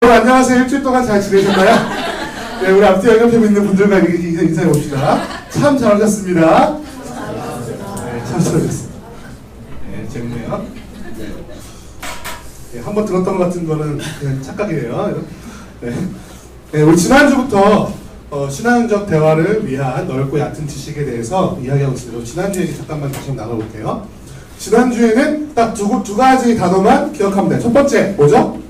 여러분 안녕하세요. 일주일 동안 잘 지내셨나요? 네, 우리 앞뒤 연결되고 있는 분들과 인사해 봅시다. 참 잘 오셨습니다. 네, 참 잘 오셨습니다. 네, 재밌네요. 네, 한번 들었던 것 같은 거는 그냥 착각이에요. 네. 네, 우리 지난주부터 신앙적 대화를 위한 넓고 얕은 지식에 대해서 이야기하고 있습니다. 지난주에 잠깐만 다시 한번 나눠볼게요. 지난주에는 딱 두 가지 단어만 기억하면 돼요. 첫 번째, 뭐죠?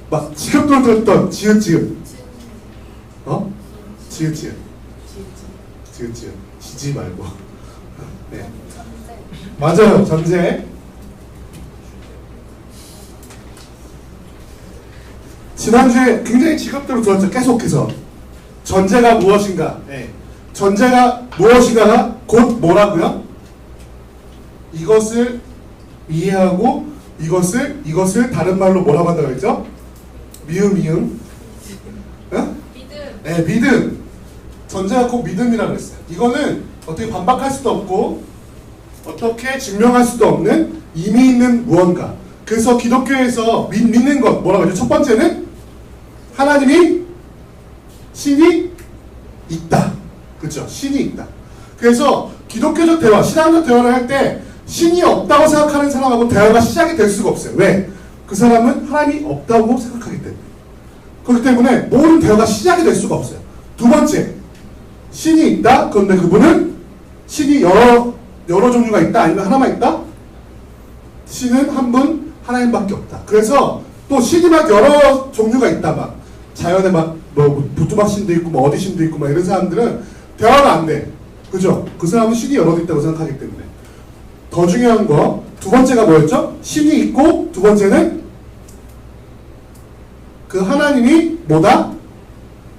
막 지읒도 들었던 지읒. 지읒. 지지 말고. 네. 맞아요. 전제. 지난주에 굉장히 지읒대로 들었죠. 계속해서. 전제가 무엇인가. 네. 전제가 무엇인가가 곧 뭐라고요? 이것을 이해하고 이것을 다른 말로 뭐라고 한다고 했죠? 미음. 응? 믿음. 네, 믿음. 전제가 꼭 믿음이라고 했어요. 이거는 어떻게 반박할 수도 없고 어떻게 증명할 수도 없는 이미 있는 무언가. 그래서 기독교에서 믿는 것 뭐라고 하죠? 첫 번째는 하나님이 신이 있다. 그렇죠? 신이 있다. 그래서 기독교적 대화, 신앙적 대화를 할 때 신이 없다고 생각하는 사람하고 대화가 시작이 될 수가 없어요. 왜? 그 사람은 하나님이 없다고 생각하기 때문에. 그렇기 때문에 모든 대화가 시작이 될 수가 없어요. 두 번째, 신이 있다. 그런데 그분은 신이 여러 종류가 있다. 아니면 하나만 있다. 신은 한 분 하나님밖에 없다. 그래서 또 신이 막 여러 종류가 있다. 막 자연에 막 뭐 부뚜막 신도 있고 뭐 어디 신도 있고 막 이런 사람들은 대화가 안 돼. 그죠? 그 사람은 신이 여러 있다고 생각하기 때문에. 더 중요한 거 두 번째가 뭐였죠? 신이 있고 두 번째는 그 하나님이 뭐다?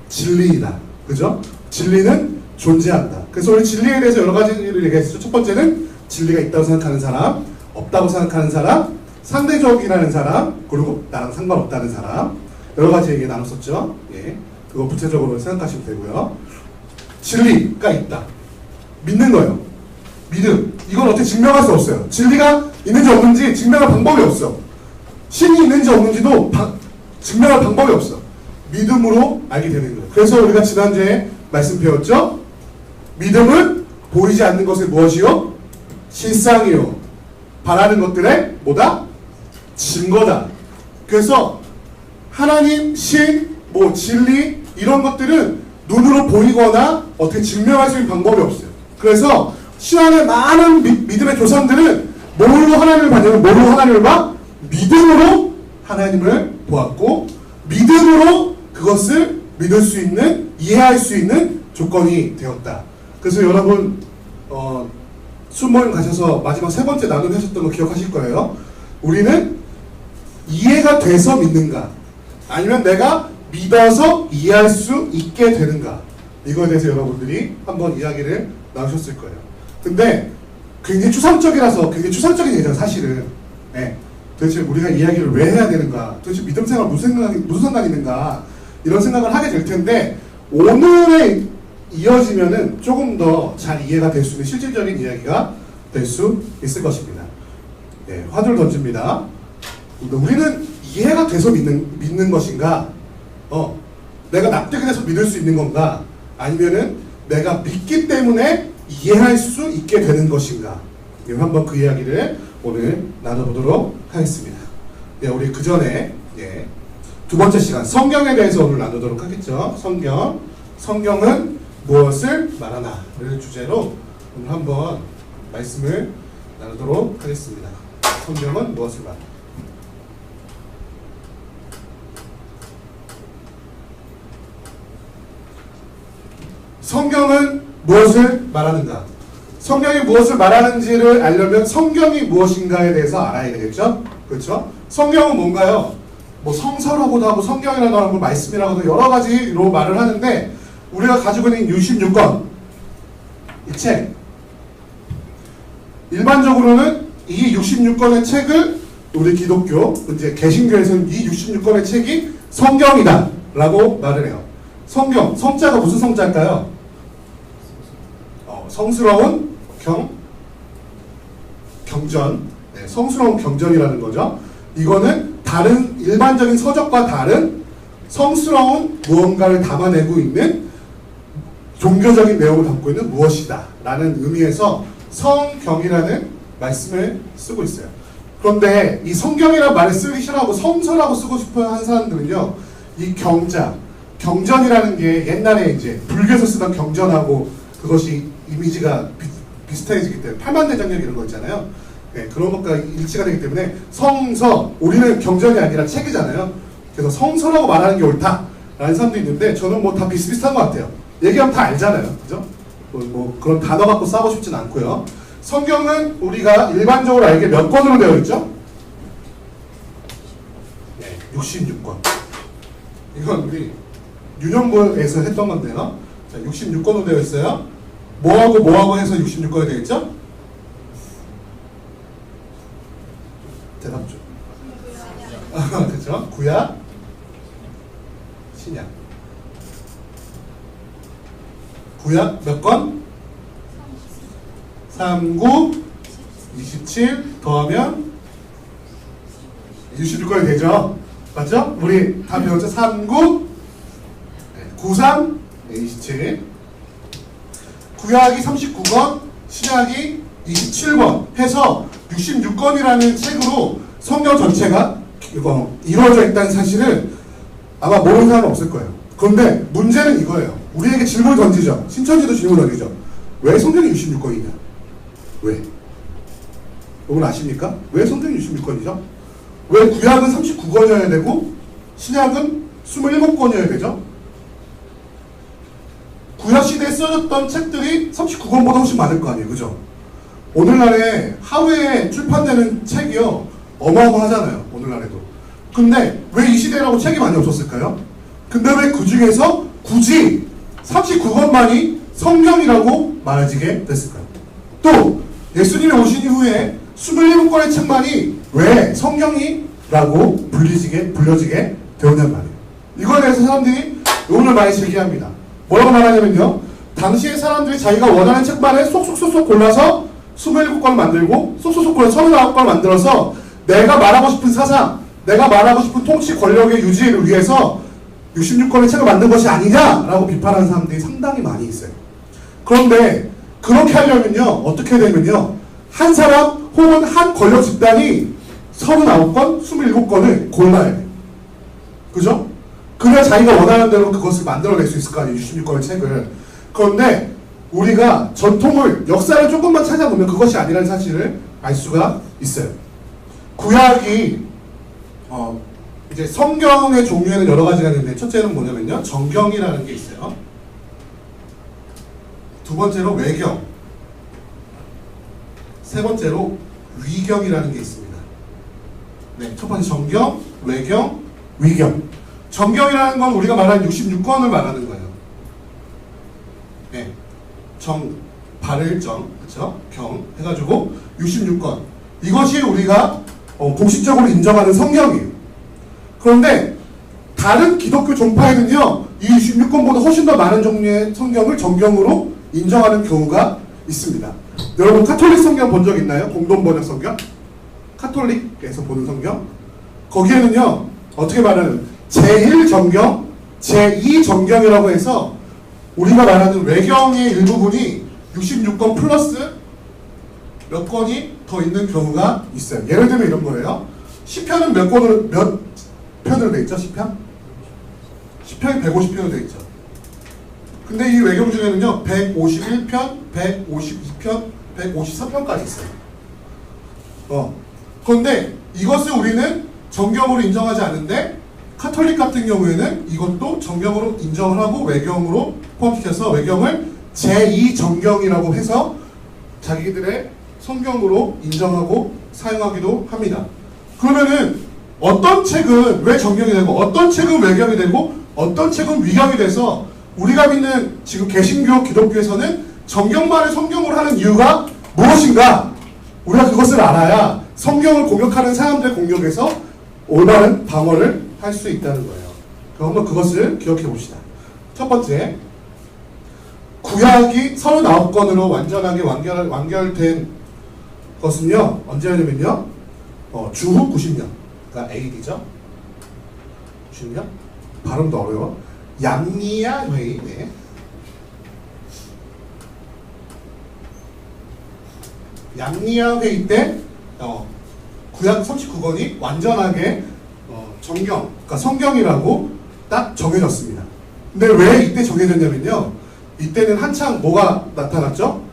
진리이다. 그죠? 진리는 존재한다. 그래서 우리 진리에 대해서 여러 가지를 얘기했었죠. 첫 번째는 진리가 있다고 생각하는 사람, 없다고 생각하는 사람, 상대적이라는 사람, 그리고 나랑 상관없다는 사람. 여러 가지 얘기 나눴었죠. 예. 그거 구체적으로 생각하시면 되고요. 진리가 있다. 믿는 거예요. 믿음. 이건 어떻게 증명할 수 없어요. 진리가 있는지 없는지 증명할 방법이 없어. 신이 있는지 없는지도 증명할 방법이 없어. 믿음으로 알게 되는 거예요. 그래서 우리가 지난주에 말씀 배웠죠? 믿음은 보이지 않는 것의 무엇이요? 실상이요. 바라는 것들의 뭐다? 증거다. 그래서 하나님, 신, 진리 이런 것들은 눈으로 보이거나 어떻게 증명할 수 있는 방법이 없어요. 그래서 신앙의 많은 믿음의 조상들은 뭘로 하나님을 봤냐면 뭘로 하나님을 봐? 믿음으로 하나님을 보았고 믿음으로 그것을 믿을 수 있는, 이해할 수 있는 조건이 되었다. 그래서 여러분 수모임 가셔서 마지막 세 번째 나눔 하셨던 거 기억하실 거예요. 우리는 이해가 돼서 믿는가? 아니면 내가 믿어서 이해할 수 있게 되는가? 이거에 대해서 여러분들이 한번 이야기를 나누셨을 거예요. 근데 굉장히 추상적이라서 굉장히 추상적인 얘기잖아요, 사실은. 네. 도대체 우리가 이야기를 왜 해야 되는가? 도대체 믿음 생활 무슨 상관이 있는가? 이런 생각을 하게 될 텐데 오늘에 이어지면은 조금 더 잘 이해가 될 수 있는 실질적인 이야기가 될 수 있을 것입니다. 네, 화두를 던집니다. 우리는 이해가 돼서 믿는 것인가? 내가 납득이 돼서 믿을 수 있는 건가? 아니면은 내가 믿기 때문에 이해할 수 있게 되는 것인가? 한번 그 이야기를 오늘 나눠보도록 하겠습니다. 네, 우리 그 전에 두 번째 시간 성경에 대해서 오늘 나누도록 하겠죠. 성경은 무엇을 말하나를 주제로 오늘 한번 말씀을 나누도록 하겠습니다. 성경은 무엇을 말하나? 성경은 무엇을 말하는가? 성경이 무엇을 말하는지를 알려면 성경이 무엇인가에 대해서 알아야 되겠죠? 그렇죠? 성경은 뭔가요? 성서라고도 하고 성경이라고 하고 말씀이라고도 여러 가지로 말을 하는데 우리가 가지고 있는 66권 이 책 일반적으로는 이 66권의 책을 우리 기독교 이제 개신교에서는 이 66권의 책이 성경이다 라고 말을 해요. 성경, 성자가 무슨 성자일까요? 성스러운 경전, 성스러운 경전이라는 거죠. 이거는 다른 일반적인 서적과 다른 성스러운 무언가를 담아내고 있는 종교적인 내용을 담고 있는 무엇이다 라는 의미에서 성경이라는 말씀을 쓰고 있어요. 그런데 이 성경이라는 말을 쓰기 싫어하고 성서라고 쓰고 싶어 하는 사람들은요, 이 경전이라는 게 옛날에 이제 불교에서 쓰던 경전하고 그것이 이미지가 비슷해지기 때문에 팔만대장경 이런 거 있잖아요. 네, 그런 것과 일치가 되기 때문에 성서, 우리는 경전이 아니라 책이잖아요. 그래서 성서라고 말하는 게 옳다라는 사람도 있는데 저는 뭐 다 비슷비슷한 것 같아요. 얘기하면 다 알잖아요. 그죠? 뭐 그런 단어 갖고 싸우고 싶진 않고요. 성경은 우리가 일반적으로 알게 몇 권으로 되어 있죠? 네, 66권. 이건 우리 유년부에서 했던 건데요. 자, 66권으로 되어 있어요. 뭐하고 해서 66권이 되어 있죠? 대답 좀. 그렇죠? 구약, 신약. 구약 몇 권? 3, 9, 27 더하면 66권이 되죠? 맞죠? 우리 다 배웠죠? 3, 9, 9, 3, 27. 구약이 39권, 신약이 27권 해서 66권이라는 책으로 성경 전체가 이루어져 있다는 사실을 아마 모르는 사람은 없을 거예요. 그런데 문제는 이거예요. 우리에게 질문을 던지죠. 신천지도 질문을 던지죠. 왜 성경이 66권이냐? 왜? 여러분 아십니까? 왜 성경이 66권이죠? 왜 구약은 39권이어야 되고 신약은 27권이어야 되죠? 구약시대에 써졌던 책들이 39권보다 훨씬 많을 거 아니에요. 그죠? 오늘날에 하루에 출판되는 책이요 어마어마하잖아요. 오늘날에도. 근데 왜 이 시대라고 책이 많이 없었을까요? 근데 왜 그 중에서 굳이 39권만이 성경이라고 말해지게 됐을까요? 또 예수님이 오신 이후에 27권의 책만이 왜 성경이라고 불려지게 되었냔 말이에요. 이거에 대해서 사람들이 오늘 많이 제기합니다. 뭐라고 말하냐면요, 당시에 사람들이 자기가 원하는 책만을 쏙쏙쏙 골라서 27권을 만들고 쏙쏙쏙 골라서 39권을 만들어서 내가 말하고 싶은 사상, 내가 말하고 싶은 통치 권력의 유지를 위해서 66권의 책을 만든 것이 아니냐라고 비판하는 사람들이 상당히 많이 있어요. 그런데 그렇게 하려면요, 어떻게 되면요, 한 사람 혹은 한 권력 집단이 39권, 27권을 골라야 돼요. 그죠? 그래야 자기가 원하는 대로 그것을 만들어낼 수 있을 거 아니에요, 66권의 책을. 그런데 우리가 전통을, 역사를 조금만 찾아보면 그것이 아니라는 사실을 알 수가 있어요. 구약이 이제 성경의 종류에는 여러 가지가 있는데, 첫째는 뭐냐면요, 정경이라는 게 있어요. 두 번째로 외경, 세 번째로 위경이라는 게 있습니다. 네, 첫 번째 정경, 외경, 위경. 정경이라는 건 우리가 말하는 66권을 말하는 거예요. 네, 발을 정, 그쵸? 경 해가지고 66권. 이것이 우리가 공식적으로 인정하는 성경이에요. 그런데 다른 기독교 종파에는요, 이 66권보다 훨씬 더 많은 종류의 성경을 정경으로 인정하는 경우가 있습니다. 여러분 카톨릭 성경 본 적 있나요? 공동 번역 성경? 카톨릭에서 보는 성경? 거기에는요, 어떻게 말하는 제1정경, 제2정경이라고 해서 우리가 말하는 외경의 일부분이 66권 플러스 몇 권이 더 있는 경우가 있어요. 예를 들면 이런 거예요. 시편은 몇 편으로 돼 있죠? 시편이 150편으로 돼 있죠. 근데 이 외경 중에는요, 151편, 152편, 153편까지 있어요. 그런데 이것을 우리는 정경으로 인정하지 않는데, 카톨릭 같은 경우에는 이것도 정경으로 인정을 하고 외경으로 포함시켜서 외경을 제2정경이라고 해서 자기들의 성경으로 인정하고 사용하기도 합니다. 그러면은 어떤 책은 왜 정경이 되고 어떤 책은 외경이 되고 어떤 책은 위경이 돼서 우리가 믿는 지금 개신교 기독교에서는 정경만을 성경으로 하는 이유가 무엇인가? 우리가 그것을 알아야 성경을 공격하는 사람들의 공격에서 올바른 방어를 할 수 있다는 거예요. 그럼 한번 그것을 기억해 봅시다. 첫 번째, 구약이 39권으로 완전하게 완결된 것은요, 언제냐면요, 주후 90년, 그러니까 AD죠. 90년 발음도 어려워. 양리아 회의. 네. 양리아 회의 때 구약 39권이 완전하게 정경, 그러니까 성경이라고 딱 정해졌습니다. 근데 왜 이때 정해졌냐면요. 이때는 한창 뭐가 나타났죠?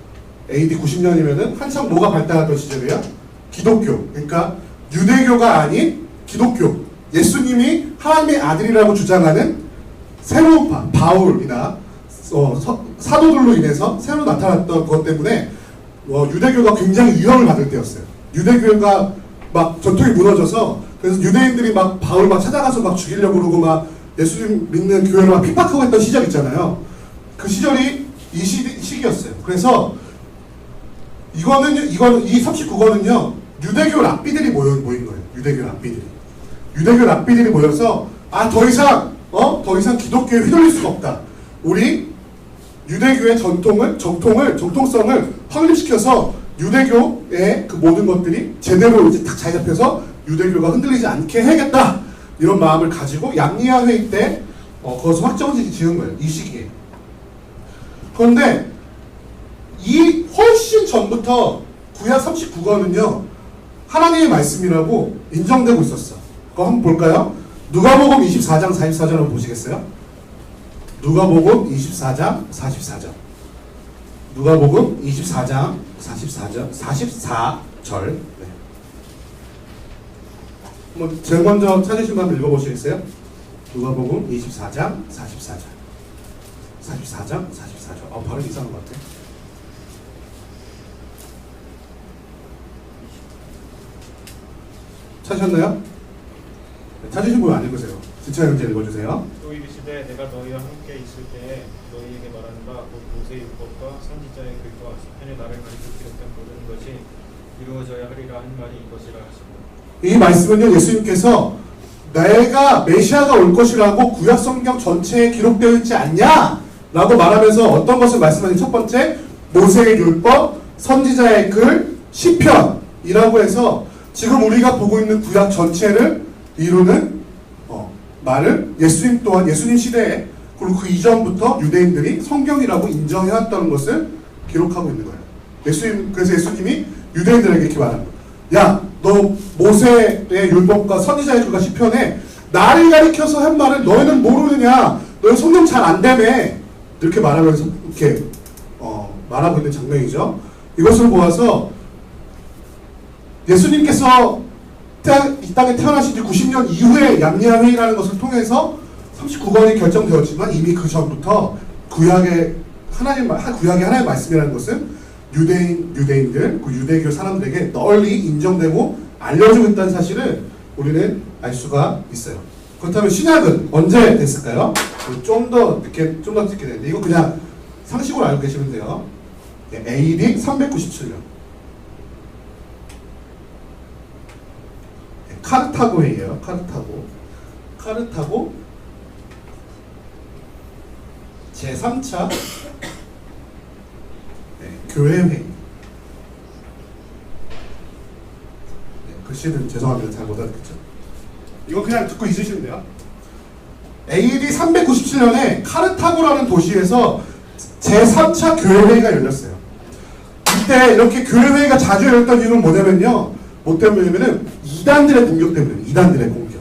AD 90년이면은 한창 뭐가 발달했던 시절이에요? 기독교. 그러니까 유대교가 아닌 기독교. 예수님이 하나님의 아들이라고 주장하는 새로운 바울이나 사도들로 인해서 새로 나타났던 것 때문에 유대교가 굉장히 위협을 받을 때였어요. 유대교가 막 전통이 무너져서 그래서 유대인들이 막 바울 막 찾아가서 막 죽이려고 그러고 막 예수님 믿는 교회를 막 핍박하고 했던 시절 있잖아요. 그 시절이 이 시기였어요. 그래서 이 39권은요 유대교 랍비들이 모인 거예요. 유대교 랍비들이 모여서 더 이상 기독교에 휘둘릴 수가 없다. 우리 유대교의 정통성을 확립시켜서 유대교의 그 모든 것들이 제대로 이제 딱 잘 잡혀서 유대교가 흔들리지 않게 해야겠다. 이런 마음을 가지고 양리아 회의 때 그것을 확정을 지은 거예요. 이 시기에. 그런데 이 훨씬 전부터 구약 39권은요 하나님의 말씀이라고 인정되고 있었어. 그거 한번 볼까요? 누가복음 24장 44절 한번 보시겠어요? 누가복음 24장 44절. 누가복음 24장 44절. 네. 한번 제일 먼저 찾으신 분 한번 읽어보시겠어요? 누가복음 24장 44절. 44장 44절. 발음이 이상한 것 같아. 찾으셨나요? 찾으신 분 안 읽으세요. 진짜 형제 읽어주세요. 또 이르시되 내가 너희와 함께 있을 때에 너희에게 말하는 바 곧 모세의 율법과 선지자의 글과 시편의 나를 가리켜 기록된 모든 것이 이루어져야 하리라 한 말이 이것이라 하시고. 이 말씀은요 예수님께서 내가 메시아가 올 것이라고 구약 성경 전체에 기록되어 있지 않냐? 라고 말하면서 어떤 것을 말씀하신 첫 번째 모세의 율법, 선지자의 글, 시편이라고 해서 지금 우리가 보고 있는 구약 전체를 이루는 말을 예수님 또한 예수님 시대에 그리고 그 이전부터 유대인들이 성경이라고 인정해왔다는 것을 기록하고 있는 거예요. 그래서 예수님이 유대인들에게 이렇게 말합니다. 야, 너 모세의 율법과 선지자의 글과 시편에 나를 가리켜서 한 말을 너희는 모르느냐? 너희 성경 잘 안 되네. 이렇게 말하면서 이렇게 말하고 있는 장면이죠. 이것을 보아서 예수님께서 이 땅에 태어나신 지 90년 이후에 양리아 회의라는 것을 통해서 39권이 결정되었지만 이미 그 전부터 구약의 하나님의 말씀이라는 것은 유대인들, 그 유대교 사람들에게 널리 인정되고 알려지고 있다는 사실을 우리는 알 수가 있어요. 그렇다면 신약은 언제 됐을까요? 좀 더 늦게 되는데 이거 그냥 상식으로 알고 계시면 돼요. AD 397년. 카르타고 회의예요. 카르타고 제3차 교회 회의. 글씨는 죄송합니다. 잘 못 알아듣겠죠. 이거 그냥 듣고 있으시면 돼요. AD 397년에 카르타고라는 도시에서 제3차 교회 회의가 열렸어요. 이때 이렇게 교회 회의가 자주 열렸던 이유는 뭐냐면요. 뭐 때문이냐면은 이단들의 공격 때문에 이단들의 공격.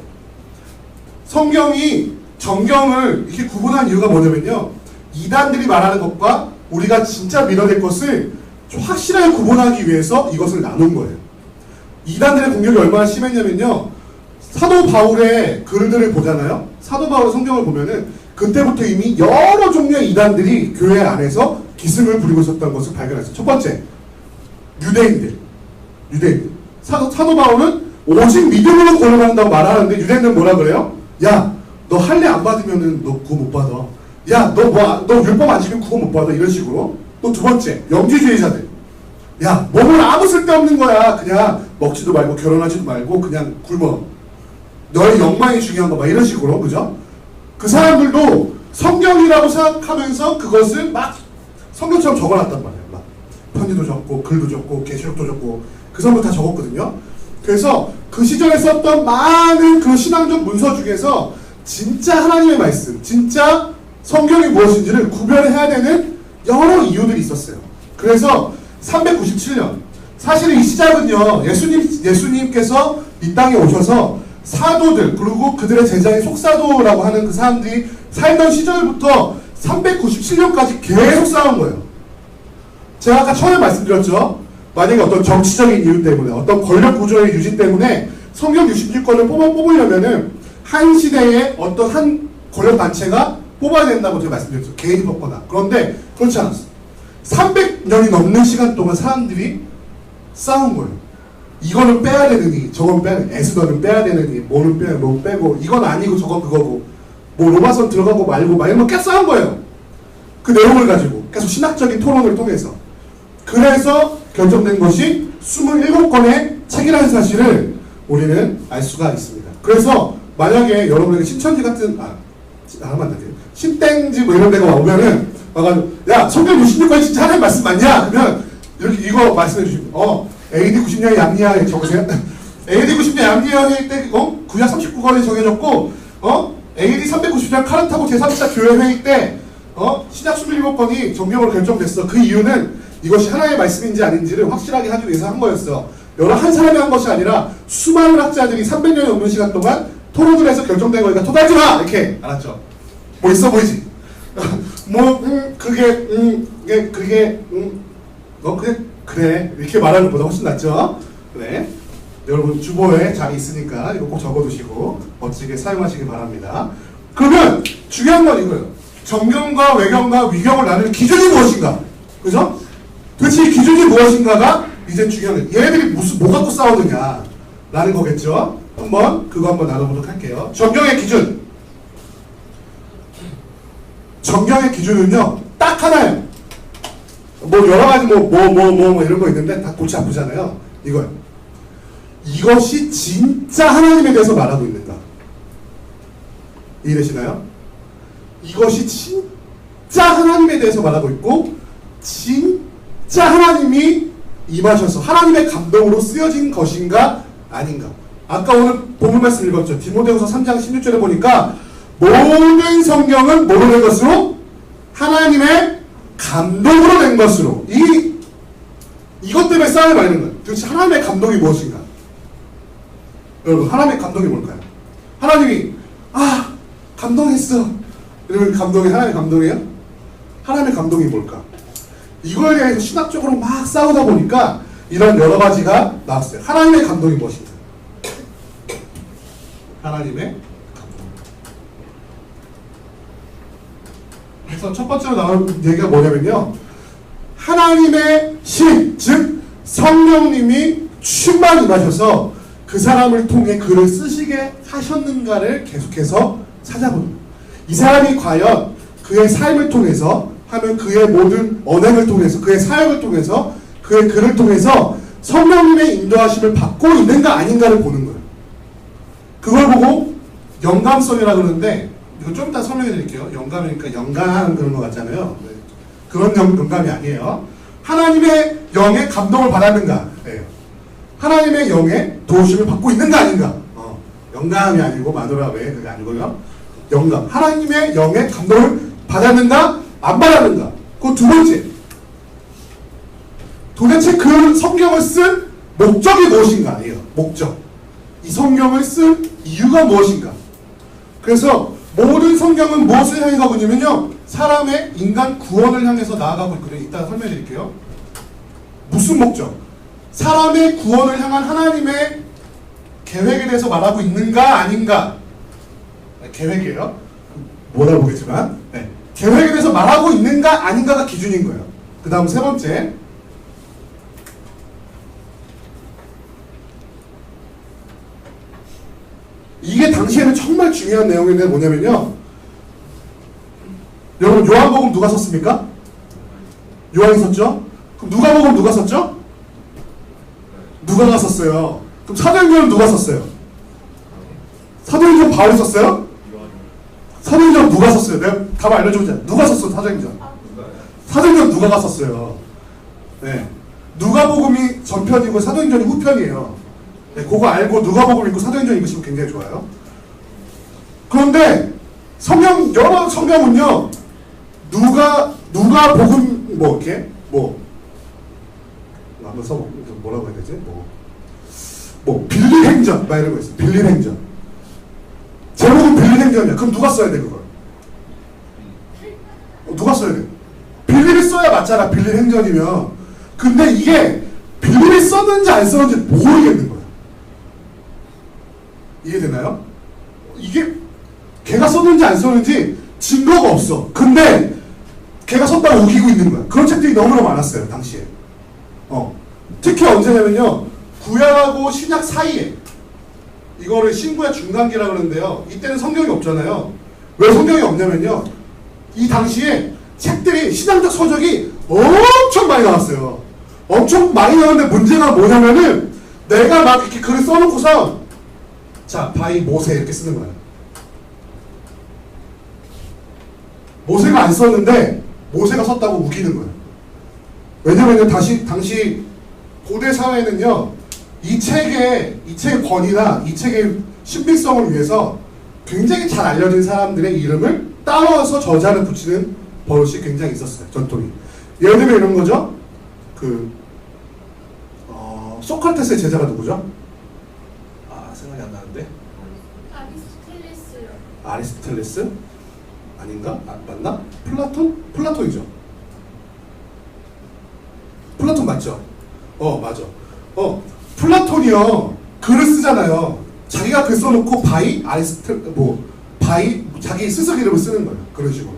성경이 정경을 이렇게 구분한 이유가 뭐냐면요. 이단들이 말하는 것과 우리가 진짜 믿어낼 것을 좀 확실하게 구분하기 위해서 이것을 나눈 거예요. 이단들의 공격이 얼마나 심했냐면요. 사도 바울의 글들을 보잖아요. 사도 바울의 성경을 보면은 그때부터 이미 여러 종류의 이단들이 교회 안에서 기승을 부리고 있었다는 것을 발견했어요. 첫 번째, 유대인들. 사도 바울은 오직 믿음으로 구원받는다고 말하는데 유대인들은 뭐라 그래요? 야, 너 할례 안 받으면은 너 구원 못 받아. 야, 너 율법 안 지키면 구원 못 받아. 이런 식으로. 또 두 번째, 영지주의자들. 야, 몸은 아무 쓸데없는 거야. 그냥 먹지도 말고 결혼하지도 말고 그냥 굶어. 너의 영광이 중요한 거 막 이런 식으로. 그죠? 그 사람들도 성경이라고 생각하면서 그것을 막 성경처럼 적어놨단 말이에요. 막 편지도 적고 글도 적고 계시록도 적고 그 사람들 다 적었거든요. 그래서 그 시절에 썼던 많은 그 신앙적 문서 중에서 진짜 하나님의 말씀, 진짜 성경이 무엇인지를 구별해야 되는 여러 이유들이 있었어요. 그래서 397년, 사실 이 시작은요, 예수님께서 이 땅에 오셔서 사도들, 그리고 그들의 제자인 속사도라고 하는 그 사람들이 살던 시절부터 397년까지 계속 싸운 거예요. 제가 아까 처음에 말씀드렸죠. 만약에 어떤 정치적인 이유 때문에, 어떤 권력 구조의 유지 때문에 성경 66권을 뽑으려면은 한 시대에 어떤 한 권력 단체가 뽑아야 된다고 제가 말씀드렸죠. 개인이 뽑거나. 그런데 그렇지 않았어요. 300년이 넘는 시간 동안 사람들이 싸운 거예요. 이거는 빼야 되느니, 저건 빼야 되느니, 에스더는 빼야 되느니, 뭐는 빼야, 뭐 빼고, 이건 아니고 저건 그거고, 뭐 로마선 들어가고 말고, 막 이런 거 계속 싸운 거예요. 그 내용을 가지고, 계속 신학적인 토론을 통해서. 그래서 결정된 것이 27권의 책이라는 사실을 우리는 알 수가 있습니다. 그래서 만약에 여러분에게 신천지 같은, 하면 안 돼요. 신땡지 뭐 이런 데가 오면은, 와가지고, 야, 성경 66권이 진짜 하나님 말씀 맞냐? 그러면, 이렇게 이거 말씀해 주시면, AD 90년 양리하에 적으세요. AD 90년 양리하회 때, 구약 39권에 정해졌고, AD 390년 카르타고 제3차 교회 회의 때, 신약 27권이 정경으로 결정됐어. 그 이유는 이것이 하나의 말씀인지 아닌지를 확실하게 하기 위해서 한 거였어. 여러 한 사람이 한 것이 아니라 수많은 학자들이 300년이 넘는 시간 동안 토론을 해서 결정된 거니까 토달지 마! 이렇게. 알았죠? 뭐 있어 보이지? 그래. 이렇게 말하는 것보다 훨씬 낫죠? 그래. 여러분 주보에 잘 있으니까 이거 꼭 적어두시고 멋지게 사용하시기 바랍니다. 그러면 중요한 건 이거예요. 정경과 외경과 위경을 나누는 기준이 무엇인가? 그죠? 도대체 이 기준이 무엇인가가 이제 중요한 거예요. 얘네들이 뭐 갖고 싸우느냐 라는 거겠죠? 그거 한번 나눠보도록 할게요. 정경의 기준. 정경의 기준은요, 딱 하나예요. 뭐 여러 가지 뭐 이런 거 있는데 다 골치 아프잖아요. 이거요. 이것이 진짜 하나님에 대해서 말하고 있는가? 이해되시나요? 이것이 진짜 하나님에 대해서 말하고 있고 진짜 하나님이 임하셔서 하나님의 감동으로 쓰여진 것인가 아닌가? 아까 오늘 본문 말씀 읽었죠. 디모데후서 3장 16절에 보니까 모든 성경은 뭐로 된 것으로? 하나님의 감동으로 된 것으로. 이것 때문에 싸움이 많이 있는 거예요. 도대체 하나님의 감동이 무엇인가? 여러분, 하나님의 감동이 뭘까요? 하나님이 감동했어. 이러면 하나님의 감동이에요? 하나님의 감동이 뭘까? 이거에 대해서 신학적으로 막 싸우다 보니까 이런 여러 가지가 나왔어요. 하나님의 감동이 무엇인가? 하나님의 감동. 그래서 첫 번째로 나온 얘기가 뭐냐면요, 하나님의 신, 즉 성령님이 충만 임하셔서 그 사람을 통해 글을 쓰시게 하셨는가를 계속해서 찾아보는 거예요. 이 사람이 과연 그의 삶을 통해서 하면 그의 모든 언행을 통해서, 그의 사역을 통해서, 그의 글을 통해서 성령님의 인도하심을 받고 있는가 아닌가를 보는 거예요. 그걸 보고 영감성이라고 그러는데, 이거 좀 이따 설명해 드릴게요. 영감이니까 영감 그런 거 같잖아요. 그런 영감이 아니에요. 하나님의 영의 감동을 받았는가? 네. 하나님의 영의 도우심을 받고 있는가 아닌가? 영감이 아니고 마누라 왜 그게 아니고요. 영감. 하나님의 영의 감동을 받았는가? 안 받았는가? 그 두 번째. 도대체 그 성경을 쓴 목적이 무엇인가? 예요. 목적. 이 성경을 쓴 이유가 무엇인가? 그래서 모든 성경은 무엇을 향해 가고 있냐면요, 사람의 인간 구원을 향해서 나아가고 있거든요. 이따 설명해 드릴게요. 무슨 목적? 사람의 구원을 향한 하나님의 계획에 대해서 말하고 있는가 아닌가? 계획이에요. 못 알아보겠지만, 네. 계획에 대해서 말하고 있는가 아닌가가 기준인 거예요. 그 다음 세 번째. 이게 당시에는 정말 중요한 내용인데 뭐냐면요, 여러분 요한복음 누가 썼습니까? 요한이 썼죠? 그럼 누가복음 누가 썼죠? 누가가 썼어요. 그럼 사도행전은 누가 썼어요? 사도행전 바울이 썼어요? 사도행전 누가 썼어요? 내가 답 알려주자. 누가 썼어 사도행전? 사도행전 누가가 썼어요. 네. 누가복음이 전편이고 사도행전이 후편이에요. 네, 그거 알고 누가복음 읽고 사도행전 읽으시면 굉장히 좋아요. 그런데 여러 성경은요, 누가복음 뭐 이렇게 한번 써보 뭐라고 해야 되지? 빌립행전 막 이런 거 있어. 빌립행전. 제목은 빌립행전이야. 그럼 누가 써야 돼 그걸? 누가 써야 돼? 빌립이 써야 맞잖아. 빌립행전이면. 근데 이게 빌립이 썼는지 안 썼는지 모르겠는 거야. 이해되나요? 이게 걔가 썼는지 안 썼는지 증거가 없어. 근데 걔가 썼다고 우기고 있는 거야. 그런 책들이 너무나 많았어요 당시에. 특히 언제냐면요, 구약하고 신약 사이에, 이거를 신구약 중간기라 그러는데요, 이때는 성경이 없잖아요. 왜 성경이 없냐면요, 이 당시에 책들이, 신앙적 서적이 엄청 많이 나왔어요. 엄청 많이 나왔는데 문제가 뭐냐면은, 내가 막 이렇게 글을 써놓고서 자, 바이 모세 이렇게 쓰는 거야. 모세가 안 썼는데 모세가 썼다고 우기는 거야. 왜냐면요, 당시 고대 사회는요, 이 책의 권위나 이 책의 신빙성을 위해서 굉장히 잘 알려진 사람들의 이름을 따와서 저자를 붙이는 버릇이 굉장히 있었어요. 전통이. 예를 들면 이런 거죠. 소크라테스의 제자가 누구죠? 생각이 안 나는데. 아리스토텔레스? 아닌가? 맞나? 플라톤이죠. 플라톤 맞죠? 맞아. 플라톤이요, 글을 쓰잖아요. 자기가 글 써놓고 자기 스승 이름을 쓰는 거예요. 그런 식으로.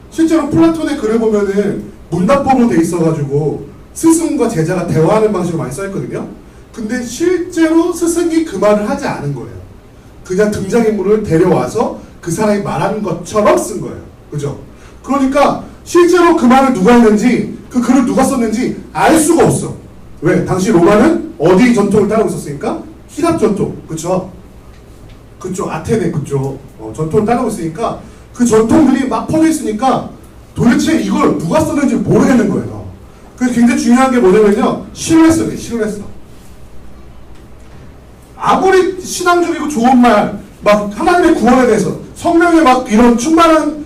실제로 플라톤의 글을 보면은 문답법으로 돼 있어가지고 스승과 제자가 대화하는 방식으로 많이 써있거든요. 근데 실제로 스승이 그 말을 하지 않은 거예요. 그냥 등장인물을 데려와서 그 사람이 말한 것처럼 쓴 거예요. 그죠? 그러니까 실제로 그 말을 누가 했는지, 그 글을 누가 썼는지 알 수가 없어. 왜? 당시 로마는 어디 전통을 따르고 있었으니까? 히랍 전통. 그쵸? 그쪽 아테네 그쪽 전통을 따르고 있으니까 그 전통들이 막 퍼져 있으니까 도대체 이걸 누가 썼는지 모르겠는 거예요. 그래서 굉장히 중요한 게 뭐냐면요, 신뢰성. 아무리 신앙적이고 좋은 말, 막 하나님의 구원에 대해서 성령의 막 이런 충만한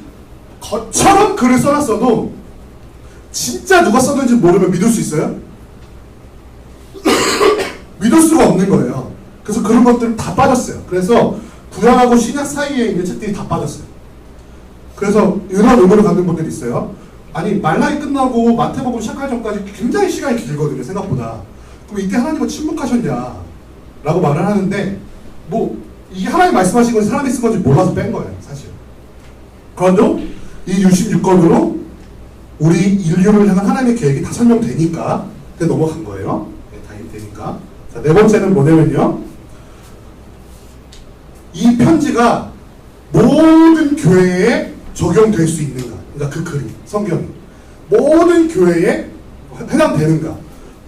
것처럼 글을 써놨어도 진짜 누가 썼는지 모르면 믿을 수 있어요? 믿을 수가 없는 거예요. 그래서 그런 것들은 다 빠졌어요. 그래서 구약하고 신약 사이에 있는 책들이 다 빠졌어요. 그래서 이런 의문을 갖는 분들이 있어요. 아니, 말라기 끝나고 마태복음 시작할 전까지 굉장히 시간이 길거든요, 생각보다. 그럼 이때 하나님은 침묵하셨냐? 라고 말을 하는데, 이게 하나님 말씀하신 건지 사람이 쓴 건지 몰라서 뺀 거예요, 사실. 그런데 이 66권으로 우리 인류를 향한 하나님의 계획이 다 설명되니까 넘어간 거예요. 다 되니까. 자, 네 번째는 뭐냐면요, 이 편지가 모든 교회에 적용될 수 있는가. 그러니까 그 글이, 성경이 모든 교회에 해당되는가.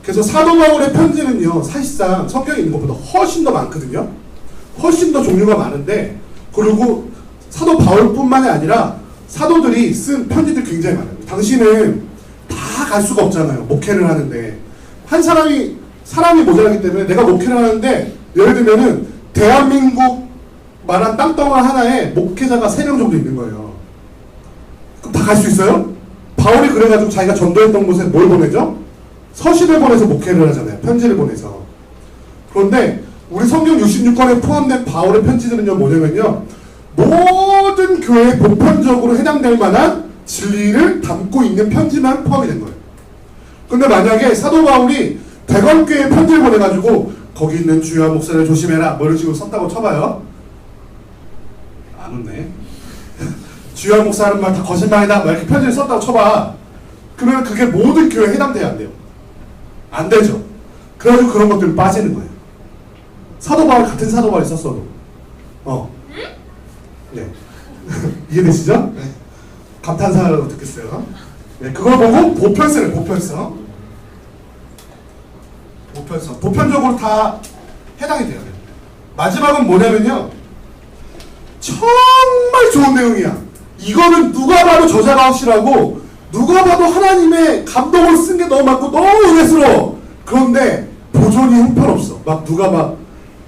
그래서 사도 바울의 편지는요, 사실상 성경에 있는 것보다 훨씬 더 많거든요. 훨씬 더 종류가 많은데, 그리고 사도 바울뿐만이 아니라 사도들이 쓴 편지들 굉장히 많아요. 당신은 다 갈 수가 없잖아요, 목회를 하는데. 한 사람이 모자라기 때문에 내가 목회를 하는데, 예를 들면은 대한민국 말한 땅덩어 하나에 목회자가 3명 정도 있는 거예요. 그럼 다 갈 수 있어요? 바울이 그래가지고 자기가 전도했던 곳에 뭘 보내죠? 서신을 보내서 목회를 하잖아요. 편지를 보내서. 그런데 우리 성경 66권에 포함된 바울의 편지들은요, 뭐냐면요, 모든 교회에 보편적으로 해당될 만한 진리를 담고 있는 편지만 포함이 된 거예요. 근데 만약에 사도 바울이 대관교회에 편지를 보내가지고 거기 있는 주요한 목사를 조심해라 뭐 이런 식으로 썼다고 쳐봐요. 안 웃네. 주요한 목사는 말 다 거짓말이다 막 이렇게 편지를 썼다고 쳐봐. 그러면 그게 모든 교회에 해당돼야 안 돼요? 안 되죠. 그래가지고 그런 것들은 빠지는 거예요. 사도 바울, 같은 사도 바울이 썼어도. 네. 이해되시죠? 네. 감탄사라고 듣겠어요. 네, 그걸 보고 보편성을 보편적으로 다 해당이 돼요. 마지막은 뭐냐면요, 정말 좋은 내용이야. 이거는 누가 봐도 저자가 확실하고 누가 봐도 하나님의 감동을 쓴 게 너무 많고 너무 은혜스러워. 그런데 보존이 형편없어. 막 누가 막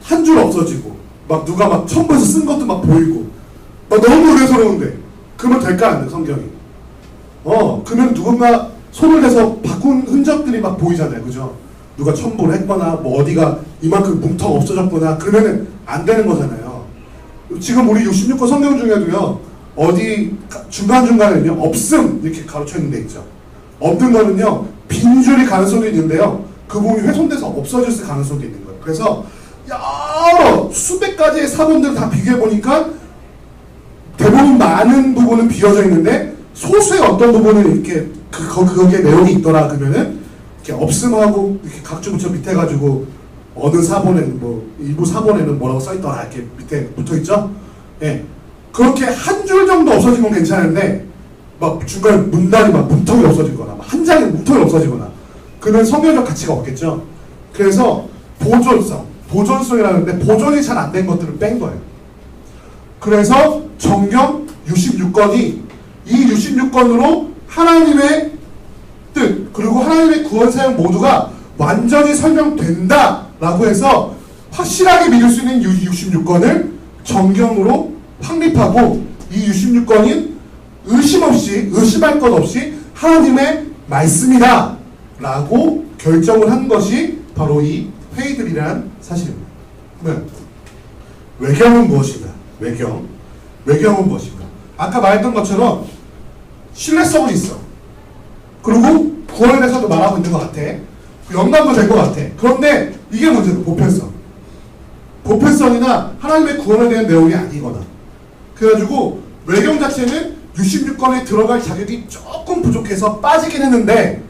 한 줄 없어지고 막 누가 막 첨부해서 쓴 것도 막 보이고 막 너무 의외스러운데 그러면 될까 안 돼, 성경이? 그러면 누군가 손을 대서 바꾼 흔적들이 막 보이잖아요, 그죠? 누가 첨부를 했거나 뭐 어디가 이만큼 뭉텅 없어졌거나 그러면은 안 되는 거잖아요. 지금 우리 66권 성경 중에도요, 어디 중간중간에는요 없음 이렇게 가로쳐 있는 데 있죠. 없는 거는요 빈줄이 가능성도 있는데요, 그 부분이 훼손돼서 없어질 가능성도 있는 거예요. 그래서 여러 수백 가지의 사본들을 다 비교해 보니까 대부분 많은 부분은 비어져 있는데 소수의 어떤 부분은 이렇게 거기에 내용이 있더라 그러면은 이렇게 없음하고 이렇게 각주 붙여 밑에 가지고 어느 사본에는 뭐 일부 사본에는 뭐라고 써 있더라 이렇게 밑에 붙어 있죠. 예, 그렇게 한 줄 정도 없어지면 괜찮은데 막 중간에 문단이 막 문턱이 없어지거나 막 한 장에 문턱이 없어지거나 그러면 성경적 가치가 없겠죠. 그래서 보존성이라는데 보존이 잘 안 된 것들을 뺀 거예요. 그래서 정경 66권이 이 66권으로 하나님의 뜻 그리고 하나님의 구원 사역 모두가 완전히 설명된다라고 해서 확실하게 믿을 수 있는 66권을 정경으로 확립하고 이 66권이 의심할 것 없이 하나님의 말씀이다 라고 결정을 한 것이 바로 이 회의들이란 사실입니다. 네. 외경은 무엇인가? 외경은 무엇인가? 아까 말했던 것처럼 신뢰성은 있어. 그리고 구원에 대해서도 말하고 있는 것 같아. 영감도 될 것 같아. 그런데 이게 문제다. 보편성이나 하나님의 구원에 대한 내용이 아니거나. 그래가지고 외경 자체는 66권에 들어갈 자격이 조금 부족해서 빠지긴 했는데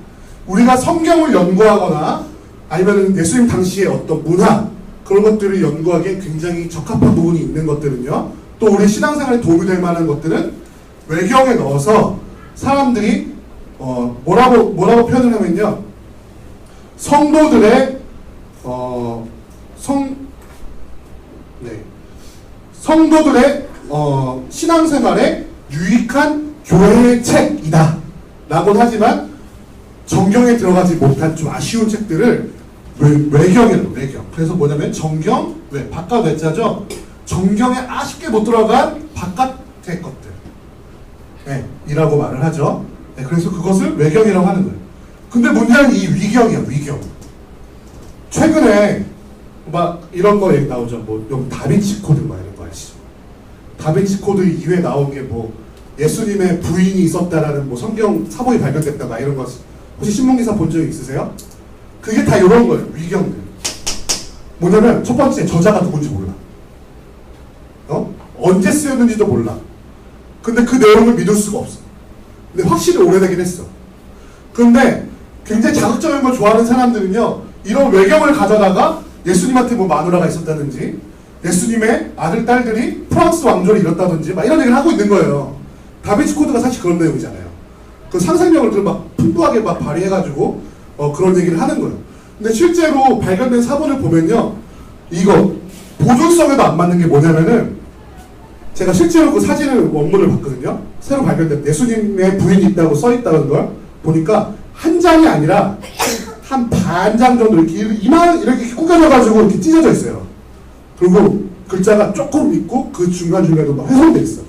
우리가 성경을 연구하거나 아니면 예수님 당시의 어떤 문화 그런 것들을 연구하기에 굉장히 적합한 부분이 있는 것들은요, 또 우리 신앙생활에 도움이 될 만한 것들은 외경에 넣어서 사람들이 뭐라고 표현을 하면요, 성도들의 성도들의 신앙생활에 유익한 교회의 책이다 라고는 하지만 정경에 들어가지 못한 좀 아쉬운 책들을 외경이라고. 그래서 뭐냐면 정경 바깥 외자죠. 정경에 아쉽게 못 들어간 바깥의 것들 이라고 말을 하죠. 그래서 그것을 외경이라고 하는 거예요. 근데 문제는 이 위경이야. 최근에 막 이런 거 얘기 나오죠. 뭐 여기 다빈치 코드 막 이런 거 아시죠? 다빈치 코드 이후에 나온 게 뭐 예수님의 부인이 있었다라는 뭐 성경 사본이 발견됐다 막 이런 거 혹시 신문기사 본 적 있으세요? 그게 다 이런 거예요. 위경들. 뭐냐면 첫 번째 저자가 누군지 몰라. 언제 쓰였는지도 몰라. 근데 그 내용을 믿을 수가 없어. 근데 확실히 오래되긴 했어. 근데 굉장히 자극적인 걸 좋아하는 사람들은요, 이런 외경을 가져다가 예수님한테 뭐 마누라가 있었다든지 예수님의 아들, 딸들이 프랑스 왕조를 이뤘다든지 막 이런 얘기를 하고 있는 거예요. 다빈치 코드가 사실 그런 내용이잖아요. 그 상상력을 막 풍부하게 막 발휘해가지고 그런 얘기를 하는 거예요. 근데 실제로 발견된 사본을 보면요, 이거 보존성에도 안 맞는 게 뭐냐면은 제가 실제로 그 사진을 원문을 봤거든요. 새로 발견된 예수님의 부인이 있다고 써있다는 걸 보니까 한 장이 아니라 한 반 장 정도 이렇게 구겨져가지고 이렇게 찢어져 있어요. 그리고 글자가 조금 있고 그 중간중간에도 막 훼손돼 있어.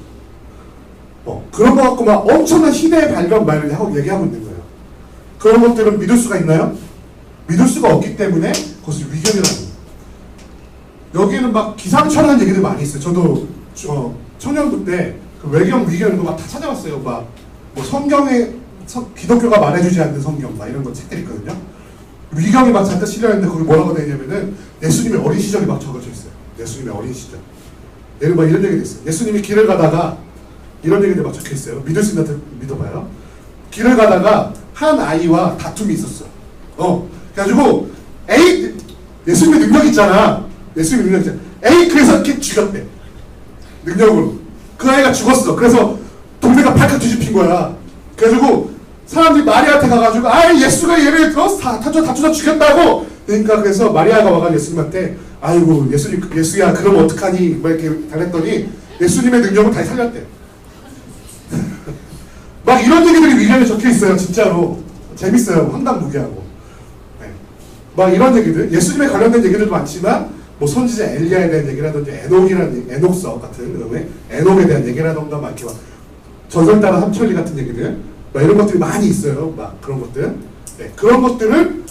그런 거 갖고 막 엄청난 시대의 발견 말을 얘기하고 있는 거예요. 그런 것들은 믿을 수가 있나요? 믿을 수가 없기 때문에 그것을 위경이라고 합니다. 여기는 막 기상천외한 얘기들 많이 있어요. 저도 청년부 때 그 외경, 위경 이런 거 막 다 찾아봤어요. 막 뭐 성경에 기독교가 말해주지 않는 성경 막 이런 거 책들 있거든요. 위경이 막 잠깐 실려있는데 거기 뭐라고 되냐면은 예수님의 어린 시절이 막 적어져 있어요. 예수님의 어린 시절. 예를 막 이런 얘기도 있어요. 예수님이 길을 가다가 이런 얘기들 막 적혀 있어요. 믿을 수 있는 믿어봐요. 길을 가다가 한 아이와 다툼이 있었어. 그래가지고 예수님의 능력 있잖아. 그래서 이렇게 죽였대. 능력으로. 그 아이가 죽었어. 그래서 동네가 발칵 뒤집힌 거야. 그래가지고 사람들이 마리아한테 가가지고 예수가 얘를 다투다 죽였다고. 그러니까 그래서 마리아가 와가지고 예수님한테 아이고 예수야 그럼 어떡하니 막 이렇게 달랬더니 예수님의 능력을 다시 살렸대. 막 이런 얘기들이 위경에 적혀 있어요. 진짜로 재밌어요. 황당무계하고. 막 이런 얘기들, 예수님에 관련된 얘기들도 많지만 뭐 선지자 엘리야에 대한 얘기라든지 에녹서 같은 그다음에 에녹에 대한 얘기라던가 막 이렇게 막 전설 따라 삼천리 같은 얘기들 막 이런 것들이 많이 있어요. 막 그런 것들. 네, 그런 것들을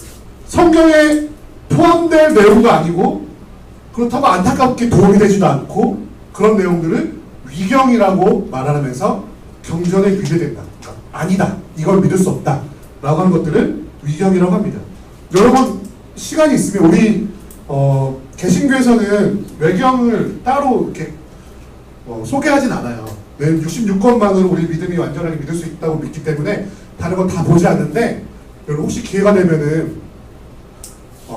성경에 포함될 내용도 아니고 그렇다고 안타깝게 도움이 되지도 않고 그런 내용들을 위경이라고 말하면서 경전에 위배된다. 그러니까 아니다. 이걸 믿을 수 없다. 라고 하는 것들을 위경이라고 합니다. 여러분 시간이 있으면 우리 개신교에서는 외경을 따로 이렇게 소개하진 않아요. 66권만으로 우리 믿음이 완전하게 믿을 수 있다고 믿기 때문에 다른 건 다 보지 않는데 여러분 혹시 기회가 되면은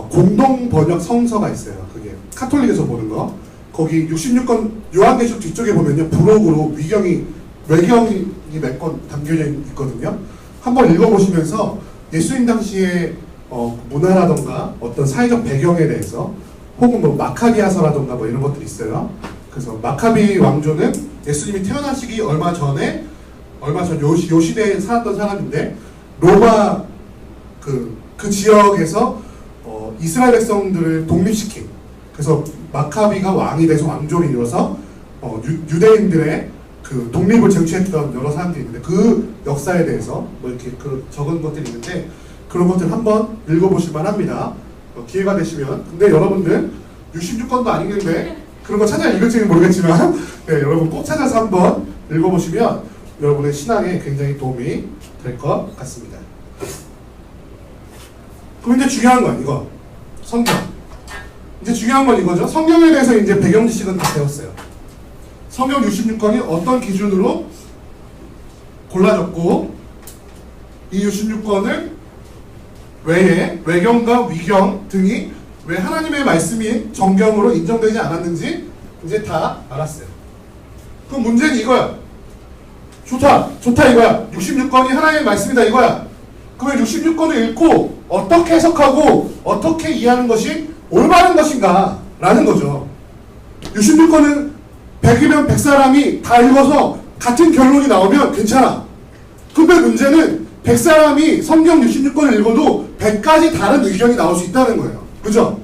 공동 번역 성서가 있어요. 그게 카톨릭에서 보는 거. 거기 66권 요한계시록 뒤쪽에 보면요 부록으로 외경이 몇 권 담겨져 있거든요. 한번 읽어보시면서 예수님 당시에 문화라던가 어떤 사회적 배경에 대해서 혹은 뭐 마카비아서라던가 뭐 이런 것들이 있어요. 그래서 마카비 왕조는 예수님이 태어나시기 얼마 전 요 시대에 살았던 사람인데 로마 그 지역에서 이스라엘 백성들을 독립시킨 그래서 마카비가 왕이 돼서 왕조를 이뤄서 유대인들의 그 독립을 쟁취했던 여러 사람들이 있는데 그 역사에 대해서 뭐 이렇게 적은 것들이 있는데 그런 것들 한번 읽어보실만 합니다. 기회가 되시면. 근데 여러분들 66권도 아니는데 그런 거 찾아 읽을지는 모르겠지만 네, 여러분 꼭 찾아서 한번 읽어보시면 여러분의 신앙에 굉장히 도움이 될 것 같습니다. 그럼 이제 중요한 건 이거 성경. 이제 중요한 건 이거죠. 성경에 대해서 이제 배경 지식은 다 배웠어요. 성경 66권이 어떤 기준으로 골라졌고 이 66권을 외에 외경과 위경 등이 왜 하나님의 말씀이 정경으로 인정되지 않았는지 이제 다 알았어요. 그럼 문제는 이거야. 좋다 이거야. 66권이 하나님의 말씀이다 이거야. 그러면 66권을 읽고 어떻게 해석하고 어떻게 이해하는 것이 올바른 것인가 라는 거죠. 66권은 100이면 100사람이 다 읽어서 같은 결론이 나오면 괜찮아. 근데 문제는 100사람이 성경 66권을 읽어도 100가지 다른 의견이 나올 수 있다는 거예요. 그죠?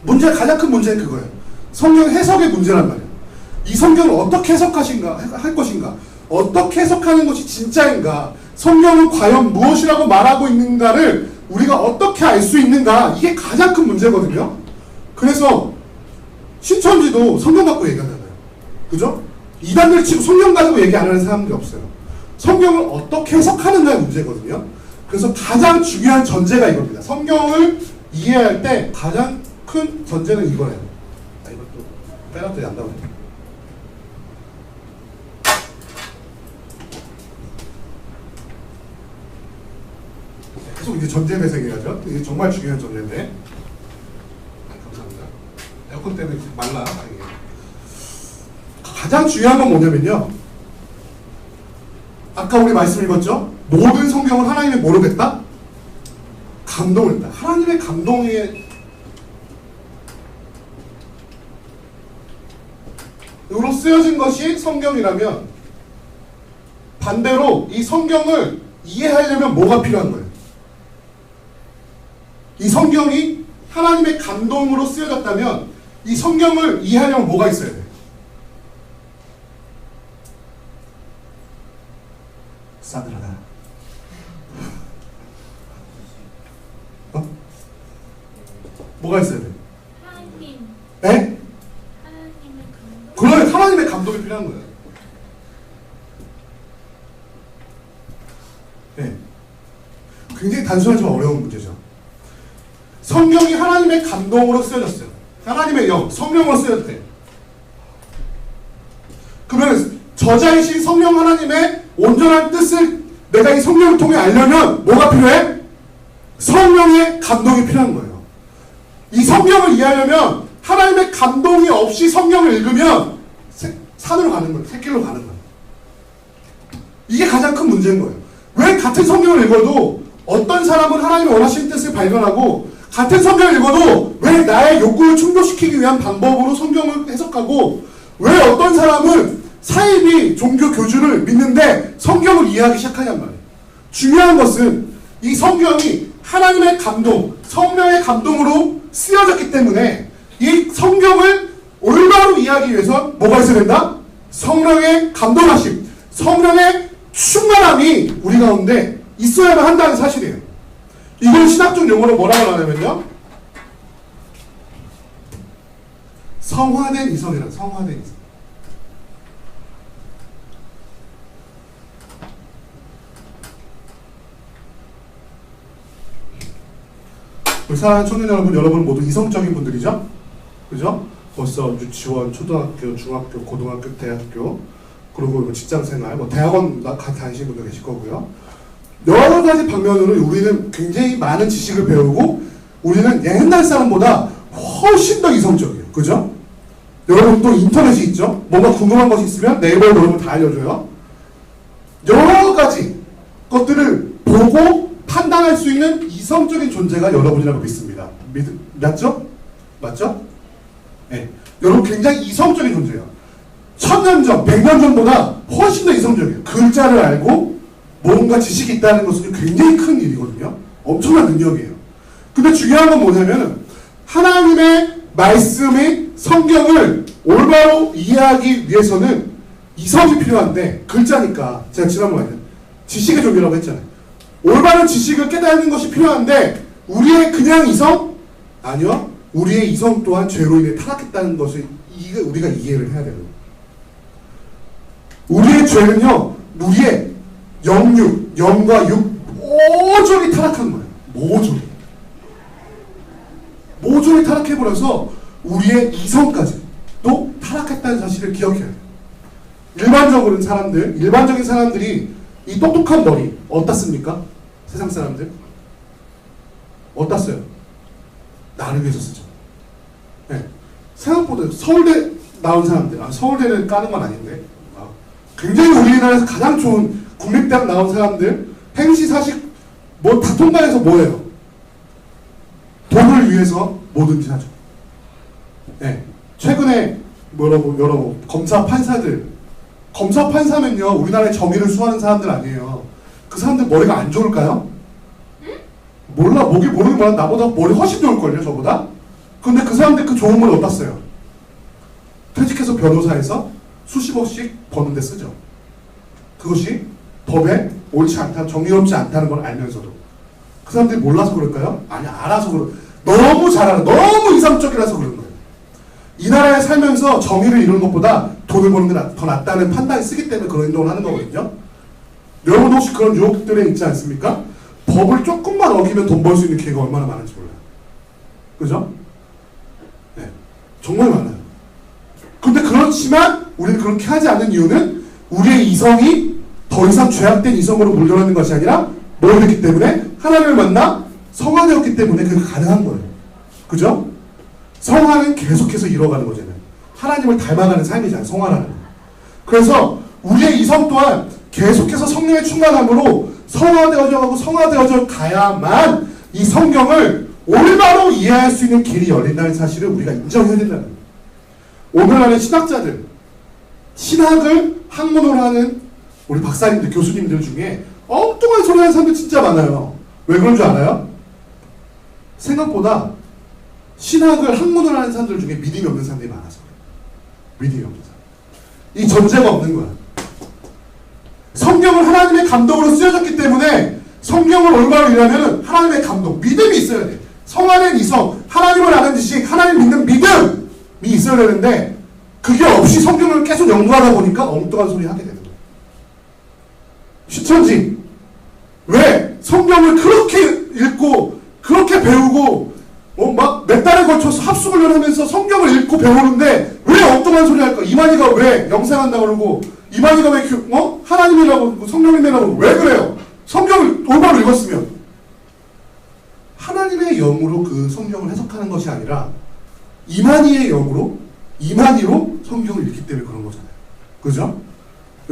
가장 큰 문제는 그거예요. 성경 해석의 문제란 말이에요. 이 성경을 어떻게 할 것인가? 어떻게 해석하는 것이 진짜인가? 성경은 과연 무엇이라고 말하고 있는가를 우리가 어떻게 알 수 있는가? 이게 가장 큰 문제거든요. 그래서 신천지도 성경 갖고 얘기하잖아요. 그죠? 이단들 치고 성경 가지고 얘기 안 하는 사람들이 없어요. 성경을 어떻게 해석하는가의 문제거든요. 그래서 가장 중요한 전제가 이겁니다. 성경을 이해할 때 가장 큰 전제는 이거예요. 이것도 빼놨더니 안 나오네. 계속 이제 전제에 대해서 얘기하죠. 이게 정말 중요한 전제인데. 감사합니다. 에어컨 때문에 말라. 가장 중요한 건 뭐냐면요. 아까 우리 말씀 읽었죠? 모든 성경은 하나님의 뭐로 됐다? 감동을 했다. 하나님의 감동에 으로 쓰여진 것이 성경이라면 반대로 이 성경을 이해하려면 뭐가 필요한 거예요? 이 성경이 하나님의 감동으로 쓰여졌다면 이 성경을 이해하려면 뭐가 있어야 돼요? 싸늘하다. 뭐가 있어야 돼? 하나님. 네? 하나님의 감동. 그래, 하나님의 감동이 필요한 거예요. 네. 굉장히 단순하지만 어려운 문제죠. 성경이 하나님의 감동으로 쓰여졌어요. 하나님의 영, 성령으로 쓰여졌대요. 그러면 저자이신 성령 하나님의 온전한 뜻을 내가 이 성령을 통해 알려면 뭐가 필요해? 성령의 감동이 필요한 거예요. 이 성경을 이해하려면 하나님의 감동이 없이 성경을 읽으면 산으로 가는 거예요. 새길로 가는 거예요. 이게 가장 큰 문제인 거예요. 왜 같은 성경을 읽어도 어떤 사람은 하나님의 원하시는 뜻을 발견하고 같은 성경을 읽어도 왜 나의 욕구를 충족시키기 위한 방법으로 성경을 해석하고 왜 어떤 사람은 사이비 종교 교주를 믿는데 성경을 이해하기 시작하냔 말이에요. 중요한 것은 이 성경이 하나님의 감동, 성령의 감동으로 쓰여졌기 때문에 이 성경을 올바로 이해하기 위해서 뭐가 있어야 된다? 성령의 감동하심, 성령의 충만함이 우리 가운데 있어야만 한다는 사실이에요. 이걸 신학적 용어로 뭐라고 하냐면요, 성화된 이성이라. 성화된 이성. 우리 사랑하는 청년 여러분 모두 이성적인 분들이죠? 그죠? 벌써 유치원, 초등학교, 중학교, 고등학교, 대학교, 그리고 직장생활, 대학원 다니시는 분도 계실 거고요. 여러 가지 방면으로 우리는 굉장히 많은 지식을 배우고 우리는 옛날 사람보다 훨씬 더 이성적이에요. 그죠? 여러분 또 인터넷이 있죠? 뭔가 궁금한 것이 있으면 네이버에 여러분 다 알려줘요. 여러 가지 것들을 보고 판단할 수 있는 이성적인 존재가 여러분이라고 믿습니다. 맞죠? 맞죠? 네. 여러분 굉장히 이성적인 존재예요. 1000년 전, 100년 전보다 훨씬 더 이성적이에요. 글자를 알고 뭔가 지식이 있다는 것은 굉장히 큰 일이거든요. 엄청난 능력이에요. 근데 중요한 건 뭐냐면 하나님의 말씀의 성경을 올바로 이해하기 위해서는 이성이 필요한데, 글자니까 제가 지난번에 지식의 종교라고 했잖아요. 올바른 지식을 깨닫는 것이 필요한데 우리의 그냥 이성? 아니요. 우리의 이성 또한 죄로 인해 타락했다는 것을 우리가 이해를 해야 돼요. 우리의 죄는요, 우리의 영육, 영과 육 모조리 타락한 거예요. 모조리 타락해버려서 우리의 이성까지 또 타락했다는 사실을 기억해야 돼요. 일반적인 사람들이 이 똑똑한 머리 어떻습니까? 세상 사람들 어디다 써요? 나를 위해서 쓰죠. 네. 생각보다 서울대 나온 사람들, 서울대는 까는 건 아닌데, 굉장히 우리나라에서 가장 좋은 국립대학 나온 사람들, 행시, 사식 다 통과해서 뭐예요? 돈을 위해서 뭐든지 하죠. 네. 최근에 여러 검사 판사면요, 우리나라의 정의를 수호하는 사람들 아니에요. 그 사람들 머리가 안 좋을까요? 몰라. 목이 모르는 거야. 나보다 머리 훨씬 좋을걸요, 저보다? 근데 그 사람들 그 좋은 머리 어디다 써요? 퇴직해서 변호사에서 수십억씩 버는데 쓰죠. 그것이 법에 옳지 않다, 정의롭지 않다는 걸 알면서도. 그 사람들이 몰라서 그럴까요? 아니, 알아서 너무 잘 알아. 너무 이성적이라서 그런 거예요. 이 나라에 살면서 정의를 이루는 것보다 돈을 버는 게 더 낫다는 판단이 쓰기 때문에 그런 행동을 하는 거거든요. 여러분 혹시 그런 유혹들에 있지 않습니까? 법을 조금만 어기면 돈 벌 수 있는 기회가 얼마나 많은지 몰라요. 그죠? 네, 정말 많아요. 근데 그렇지만 우리는 그렇게 하지 않는 이유는 우리의 이성이 더 이상 죄악된 이성으로 물들어있는 것이 아니라 뭘 했기 때문에? 하나님을 만나 성화되었기 때문에 그게 가능한 거예요. 그죠? 성화는 계속해서 이뤄가는 거잖아요. 하나님을 닮아가는 삶이잖아요. 성화라는 거. 그래서 우리의 이성 또한 계속해서 성령의 충만함으로 성화되어져 가야만 이 성경을 올바로 이해할 수 있는 길이 열린다는 사실을 우리가 인정해야 된다는 거예요. 오늘날의 신학자들, 신학을 학문으로 하는 우리 박사님들, 교수님들 중에 엉뚱한 소리 하는 사람들 진짜 많아요. 왜 그런 줄 알아요? 생각보다 신학을 학문으로 하는 사람들 중에 믿음이 없는 사람들이 많아서 그래요. 믿음이 없는 사람. 이 전제가 없는 거야. 성경은 하나님의 감동으로 쓰여졌기 때문에 성경을 올바로 이해하면 하나님의 감동, 믿음이 있어야 돼. 성화된 이성, 하나님을 아는 지식, 하나님 믿는 믿음이 있어야 되는데 그게 없이 성경을 계속 연구하다 보니까 엉뚱한 소리 하게 되는 거예요. 신천지, 왜 성경을 그렇게 읽고 그렇게 배우고 막 몇 달에 걸쳐서 합숙훈련하면서 성경을 읽고 배우는데 왜 엉뚱한 소리 할까? 이만희가 왜 영생한다고 그러고 이만희가 왜 하나님이라고 성령님이라고 왜 그래요? 성경을 올바로 읽었으면 하나님의 영으로 그 성경을 해석하는 것이 아니라 이만희의 영으로 이만희로 성경을 읽기 때문에 그런 거잖아요. 그죠?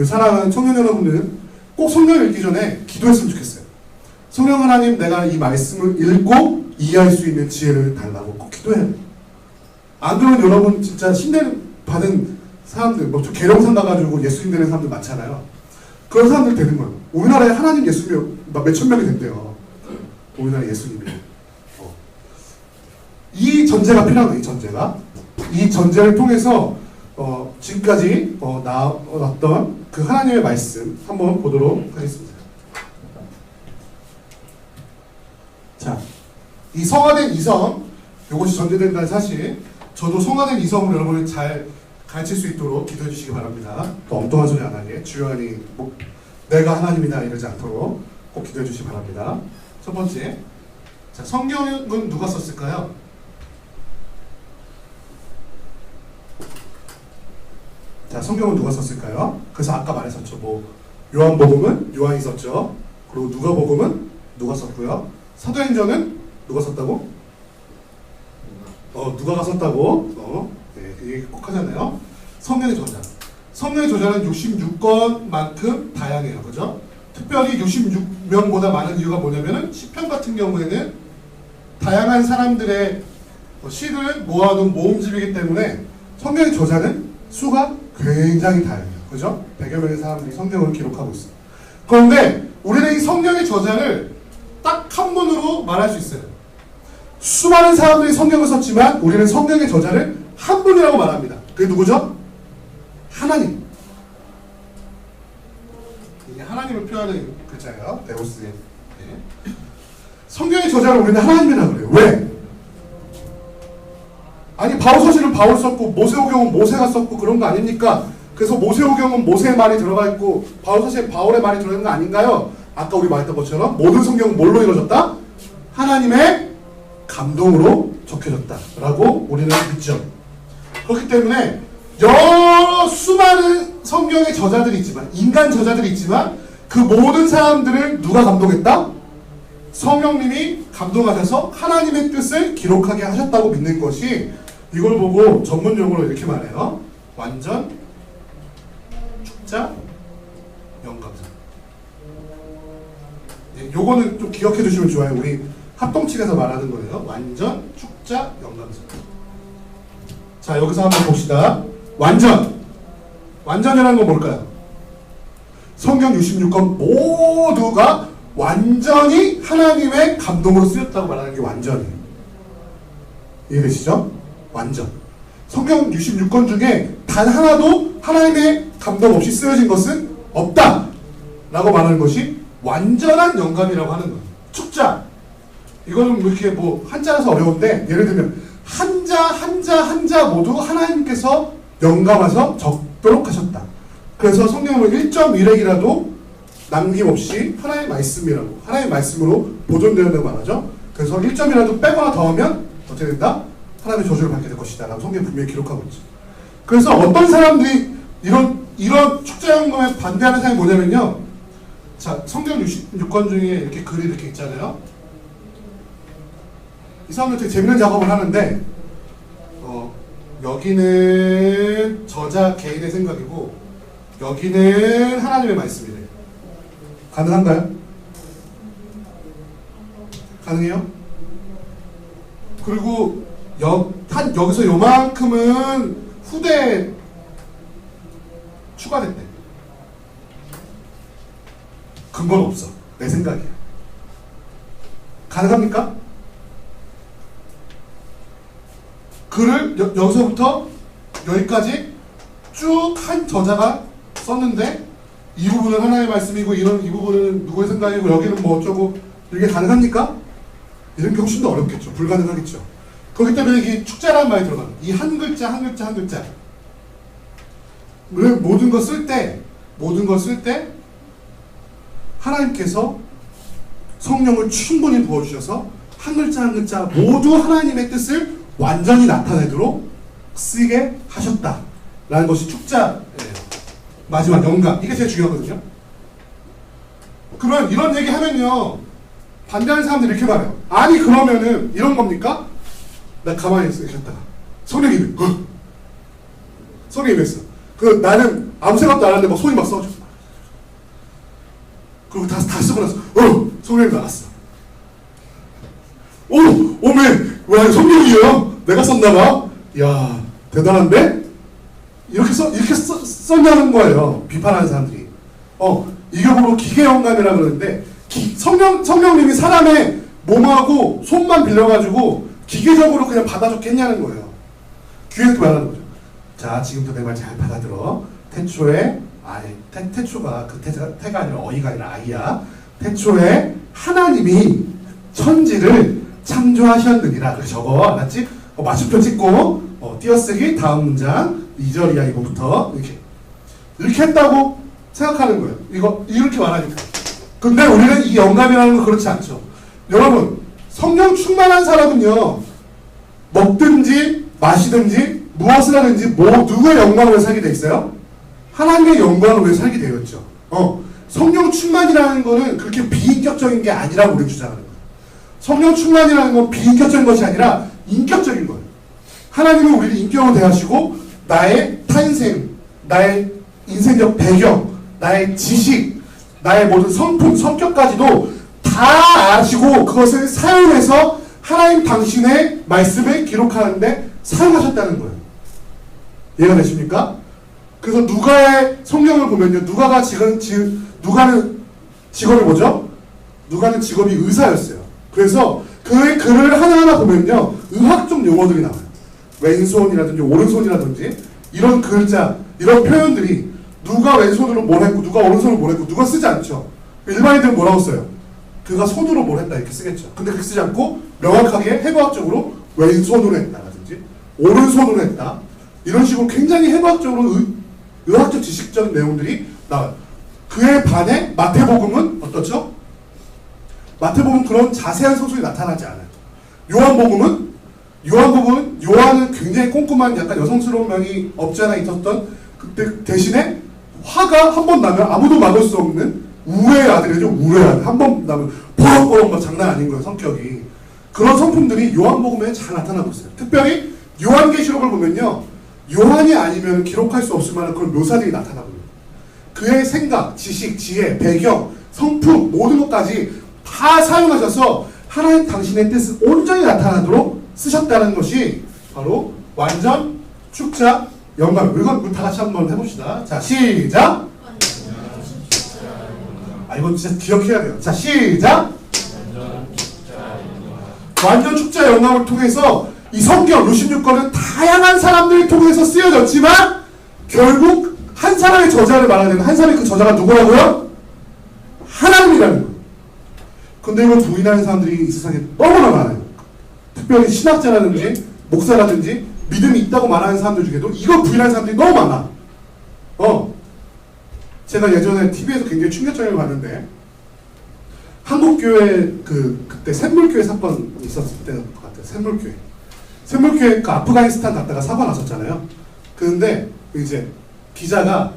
사랑하는 청년 여러분들은 꼭 성경을 읽기 전에 기도했으면 좋겠어요. 성령 하나님, 내가 이 말씀을 읽고 이해할 수 있는 지혜를 달라고 꼭 기도해야 돼요. 안 그러면 여러분 진짜 신뢰 받은 사람들, 저 계룡산 가가지고 예수님 되는 사람들 많잖아요. 그런 사람들 되는 거예요. 우리나라에 하나님 예수님이 몇천 명이 된대요. 우리나라 예수님이. 이 전제가 필요한 거예요. 이 전제가. 이 전제를 통해서 지금까지 나왔던 그 하나님의 말씀 한번 보도록 하겠습니다. 자, 이 성화된 이성, 이것이 전제된다는 사실, 저도 성화된 이성을 여러분이 잘 가르칠 수 있도록 기도해 주시기 바랍니다. 또 엉뚱한 소리 안 하게, 주요하니 내가 하나님이다 이러지 않도록 꼭 기도해 주시기 바랍니다. 첫 번째, 자, 성경은 누가 썼을까요? 자, 성경은 누가 썼을까요? 그래서 아까 말했었죠. 뭐 요한복음은 요한이 썼죠. 그리고 누가복음은 누가 썼고요. 사도행전은 누가 썼다고? 누가가 썼다고. 네, 그 얘기 꼭 하잖아요. 성경의 저자. 성경의 저자는 66권만큼 다양해요. 그죠? 특별히 66명보다 많은 이유가 뭐냐면은 시편 같은 경우에는 다양한 사람들의 시를 모아둔 모음집이기 때문에 성경의 저자는 수가 굉장히 다양해요. 그죠? 100여 명의 사람들이 성경을 기록하고 있어요. 그런데 우리는 이 성경의 저자를 딱 한 분으로 말할 수 있어요. 수많은 사람들이 성경을 썼지만 우리는 성경의 저자를 한 분이라고 말합니다. 그게 누구죠? 하나님. 이게 하나님을 표현하는 글자예요. 데오스. 네. 성경의 저자를 우리는 하나님이라고 그래요. 왜? 아니 바울서신은 바울 썼고 모세오경은 모세가 썼고 그런 거 아닙니까? 그래서 모세오경은 모세의 말이 들어가 있고 바울서신은 바울의 말이 들어있는 거 아닌가요? 아까 우리 말했던 것처럼 모든 성경은 뭘로 이루어졌다? 하나님의 감동으로 적혀졌다 라고 우리는 믿죠. 그렇기 때문에 여러 수많은 성경의 저자들이 있지만 인간 저자들이 있지만 그 모든 사람들을 누가 감동했다? 성령님이 감동하셔서 하나님의 뜻을 기록하게 하셨다고 믿는 것이, 이걸 보고 전문용어로 이렇게 말해요. 완전 축자 영감사. 네, 요거는 좀 기억해 두시면 좋아요. 우리 합동측에서 말하는 거예요. 완전 축자 영감사. 자, 여기서 한번 봅시다. 완전이라는 건 뭘까요? 성경 66권 모두가 완전히 하나님의 감동으로 쓰였다고 말하는 게 완전이에요. 이해되시죠? 완전. 성경 66권 중에 단 하나도 하나님의 감동 없이 쓰여진 것은 없다 라고 말하는 것이 완전한 영감이라고 하는 거예요. 축자. 이거는 이렇게 뭐 한자라서 어려운데, 예를 들면 한자 모두 하나님께서 영감하셔서 적도록 하셨다. 그래서 성경은 1.1핵이라도 남김없이 하나님의 말씀이라고, 하나님의 말씀으로 보존되었다고 말하죠. 그래서 1점이라도 빼거나 더하면 어떻게 된다? 하나님의 저주를 받게 될 것이다 라고 성경이 분명히 기록하고 있죠. 그래서 어떤 사람들이 이런 축제연금에 반대하는 사람이 뭐냐면요, 자, 성경 66권 중에 이렇게 글이 이렇게 있잖아요. 이 사람들 되게 재밌는 작업을 하는데, 여기는 저자 개인의 생각이고 여기는 하나님의 말씀이래요. 가능한가요? 가능해요? 그리고 여기서 요만큼은 후대에 추가됐대. 근거는 없어. 내 생각이야. 가능합니까? 글을 여기서부터 여기까지 쭉 한 저자가 썼는데 이 부분은 하나님의 말씀이고 이 부분은 누구의 생각이고 여기는 뭐 어쩌고, 이게 가능합니까? 이런 게 훨씬 더 어렵겠죠. 불가능하겠죠. 그렇기 때문에 이게 축자라는 말이 들어가요. 이 한 글자 한 글자 한 글자. 모든 걸 쓸 때 하나님께서 성령을 충분히 부어주셔서 한 글자 한 글자 모두 하나님의 뜻을 완전히 나타내도록 쓰게 하셨다라는 것이 축자예요. 마지막 영감. 이게 제일 중요하거든요. 그러면 이런 얘기 하면요, 반대하는 사람들이 이렇게 말해요. 아니 그러면은 이런 겁니까? 나 가만히 있어 계셨다가 성령님이 성령님이 했어. 나는 아무 생각도 안 하는데 막 손이 막 써줘. 그리고 다 쓰고 나서 성령님 나갔어. 오메 왜 성령이에요? 내가 썼나봐. 야 대단한데? 이렇게 썼냐는 거예요. 비판하는 사람들이. 이게 바로 기계 영감이라 그러는데, 성령님이 사람의 몸하고 손만 빌려가지고 기계적으로 그냥 받아줬겠냐는 거예요. 귀에서 말하는 거죠. 자, 지금부터 내 말 잘 받아들어. 태초에, 태초가 그 태가 아니라 어이가 아니라 아이야. 태초에 하나님이 천지를 창조하셨느니라. 그래 적어. 알았지? 맞춤표 찍고 띄어쓰기 다음 문장 2절이야 이거부터 이렇게 했다고 생각하는 거예요. 이렇게 말하니까. 근데 우리는 이 영감이라는 건 그렇지 않죠. 여러분, 성령 충만한 사람은요, 먹든지 마시든지 무엇을 하든지 누구의 영광을 위해 살게 돼 있어요? 하나님의 영광을 위해 살게 되어 있죠. 성령 충만이라는 거는 그렇게 비인격적인 게 아니라고 우리 주장하는 거예요. 성령 충만이라는 건 비인격적인 것이 아니라 인격적인 거예요. 하나님은 우리를 인격으로 대하시고 나의 탄생, 나의 인생적 배경, 나의 지식, 나의 모든 성품, 성격까지도 다 아시고 그것을 사용해서 하나님 당신의 말씀을 기록하는데 사용하셨다는 거예요. 이해가 되십니까? 그래서 누가의 성경을 보면요, 누가는 직업이 뭐죠? 누가는 직업이 의사였어요. 그래서 그의 글을 하나하나 보면요, 의학적 용어들이 나와요. 왼손이라든지 오른손이라든지 이런 글자, 이런 표현들이 누가 왼손으로 뭘 했고 누가 오른손으로 뭘 했고 누가 쓰지 않죠. 일반인들은 뭐라고 써요? 그가 손으로 뭘 했다 이렇게 쓰겠죠. 근데 그렇게 쓰지 않고 명확하게 해부학적으로 왼손으로 했다라든지 오른손으로 했다, 이런 식으로 굉장히 해부학적으로 의학적 지식적 내용들이 나와요. 그에 반해 마태복음은 어떻죠? 마태복음은 그런 자세한 소설이 나타나지 않아요. 요한은 굉장히 꼼꼼한 약간 여성스러운 면이 없지 않아 있었던, 그때 대신에 화가 한 번 나면 아무도 막을 수 없는 우레의 아들이죠. 우레의 아들. 한 번 나면 버럭버럭 막 장난 아닌 거예요, 성격이. 그런 성품들이 요한복음에 잘 나타나고 있어요. 특별히 요한계시록을 보면요, 요한이 아니면 기록할 수 없을 만한 그런 묘사들이 나타나고 있어요. 그의 생각, 지식, 지혜, 배경, 성품 모든 것까지 다 사용하셔서 하나님 당신의 뜻을 온전히 나타나도록 쓰셨다는 것이 바로 완전 축자 영감. 이건 다 같이 한번 해봅시다. 자, 시작. 이건 진짜 기억해야 돼요. 자, 시작. 완전 축자 영감을 통해서 이 성경 66권은 다양한 사람들을 통해서 쓰여졌지만 결국 한 사람의 저자를 말하는, 한 사람의 그 저자가 누구라고요? 하나님이라는 거예요. 근데 이걸 부인하는 사람들이 이 세상에 너무나 많아요. 특별히 신학자라든지 목사라든지 믿음이 있다고 말하는 사람들 중에도 이걸 부인하는 사람들이 너무 많아. 제가 예전에 TV에서 굉장히 충격적인 걸 봤는데, 한국교회 그때 샘물교회 사건 있었을 때인 것 같아요. 샘물교회 그 아프가니스탄 갔다가 사고 났었잖아요. 그런데 이제 기자가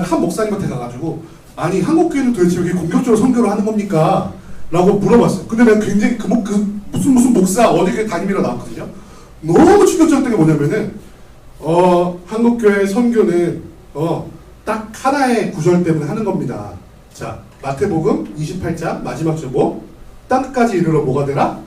한 목사님한테 가가지고, 아니 한국교회는 도대체 여기 공격적으로 선교를 하는 겁니까? 라고 물어봤어요. 근데 내가 굉장히 무슨 목사 어디 교회 담임이라 나왔거든요. 너무 충격적인 게 뭐냐면은 한국교회 선교는 딱 하나의 구절 때문에 하는 겁니다. 자, 마태복음 28장 마지막 절 땅끝까지 이르러 뭐가 되라?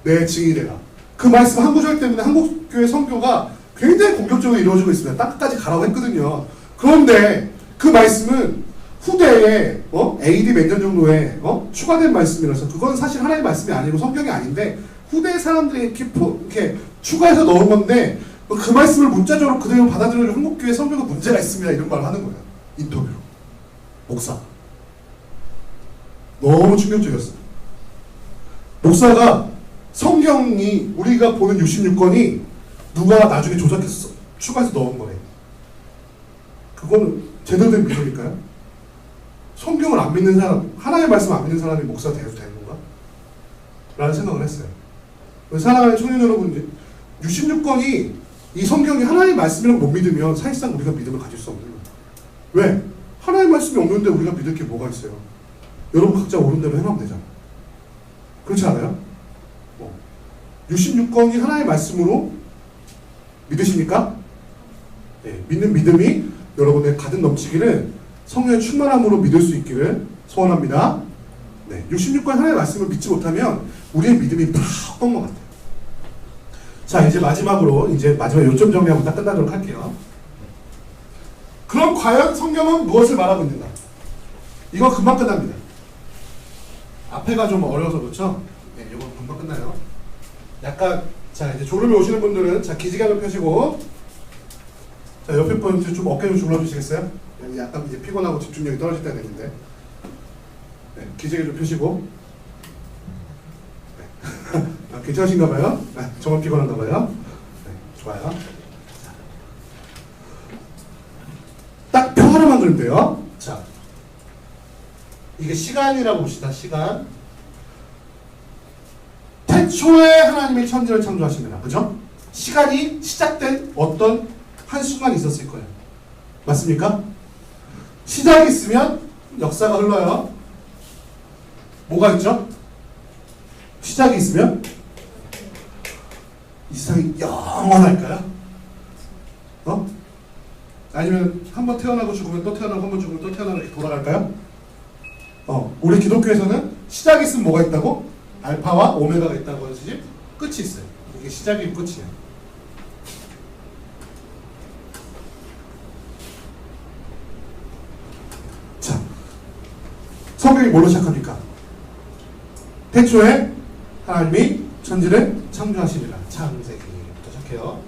내 증인이 되라. 그 말씀 한 구절 때문에 한국교회 선교가 굉장히 공격적으로 이루어지고 있습니다. 땅끝까지 가라고 했거든요. 그런데 그 말씀은 후대에 AD 몇 년 정도에 추가된 말씀이라서 그건 사실 하나님의 말씀이 아니고 성경이 아닌데 후대 사람들이 이렇게 추가해서 넣은 건데, 그 말씀을 문자적으로 그대로 받아들여서 한국교회 성경에 문제가 있습니다 이런 말을 하는 거예요. 인터뷰로. 목사. 너무 충격적이었어요. 목사가 성경이 우리가 보는 66권이 누가 나중에 조작해서 추가해서 넣은 거래. 그거는 제대로 된 믿음일까요? 성경을 안 믿는 사람, 하나님의 말씀 안 믿는 사람이 목사 되어도 되는 건가? 라는 생각을 했어요. 사랑하는 청년 여러분, 66권이 이 성경이 하나님의 말씀이라고 못 믿으면 사실상 우리가 믿음을 가질 수 없는 거예요. 왜? 하나님의 말씀이 없는데 우리가 믿을 게 뭐가 있어요? 여러분 각자 옳은 대로 해놓으면 되잖아. 그렇지 않아요? 66권이 하나님의 말씀으로 믿으십니까? 네, 믿는 믿음이 여러분의 가득 넘치기를, 성령의 충만함으로 믿을 수 있기를 소원합니다. 네, 66권 하나님의 말씀을 믿지 못하면 우리의 믿음이 다 헛건 것 같아요. 자, 이제 마지막으로 마지막 요점 정리하고 딱 끝나도록 할게요. 그럼 과연 성경은 무엇을 말하고 있는가? 이거 금방 끝납니다. 앞에가 좀 어려워서 그렇죠? 네, 이거 금방 끝나요. 약간 자, 이제 졸음이 오시는 분들은 자 기지개를 펴시고, 자 옆에 분 좀 어깨 좀 눌러주시겠어요? 약간 이제 피곤하고 집중력이 떨어질 때가 됐는데, 네, 기지개 좀 펴시고. 네. 아, 괜찮으신가봐요? 네, 정말 피곤한가봐요? 네, 좋아요. 딱 표 하나만 그리면 돼요. 자, 이게 시간이라고 봅시다. 시간. 태초에 하나님이 천지를 창조하십니다. 그죠? 시간이 시작된 어떤 한순간이 있었을 거예요. 맞습니까? 시작이 있으면 역사가 흘러요. 뭐가 있죠? 시작이 있으면 이 세상이 영원할까요? 아니면 한 번 태어나고 죽으면 또 태어나고 한 번 죽으면 또 태어나고 이렇게 돌아갈까요? 우리 기독교에서는 시작이 있으면 뭐가 있다고? 알파와 오메가가 있다고 하지 끝이 있어요. 이게 시작이고 끝이에요. 자, 성경이 뭘로 시작합니까? 태초에 하나님이 천지를 창조하시니라. 창세기부터 시작해요.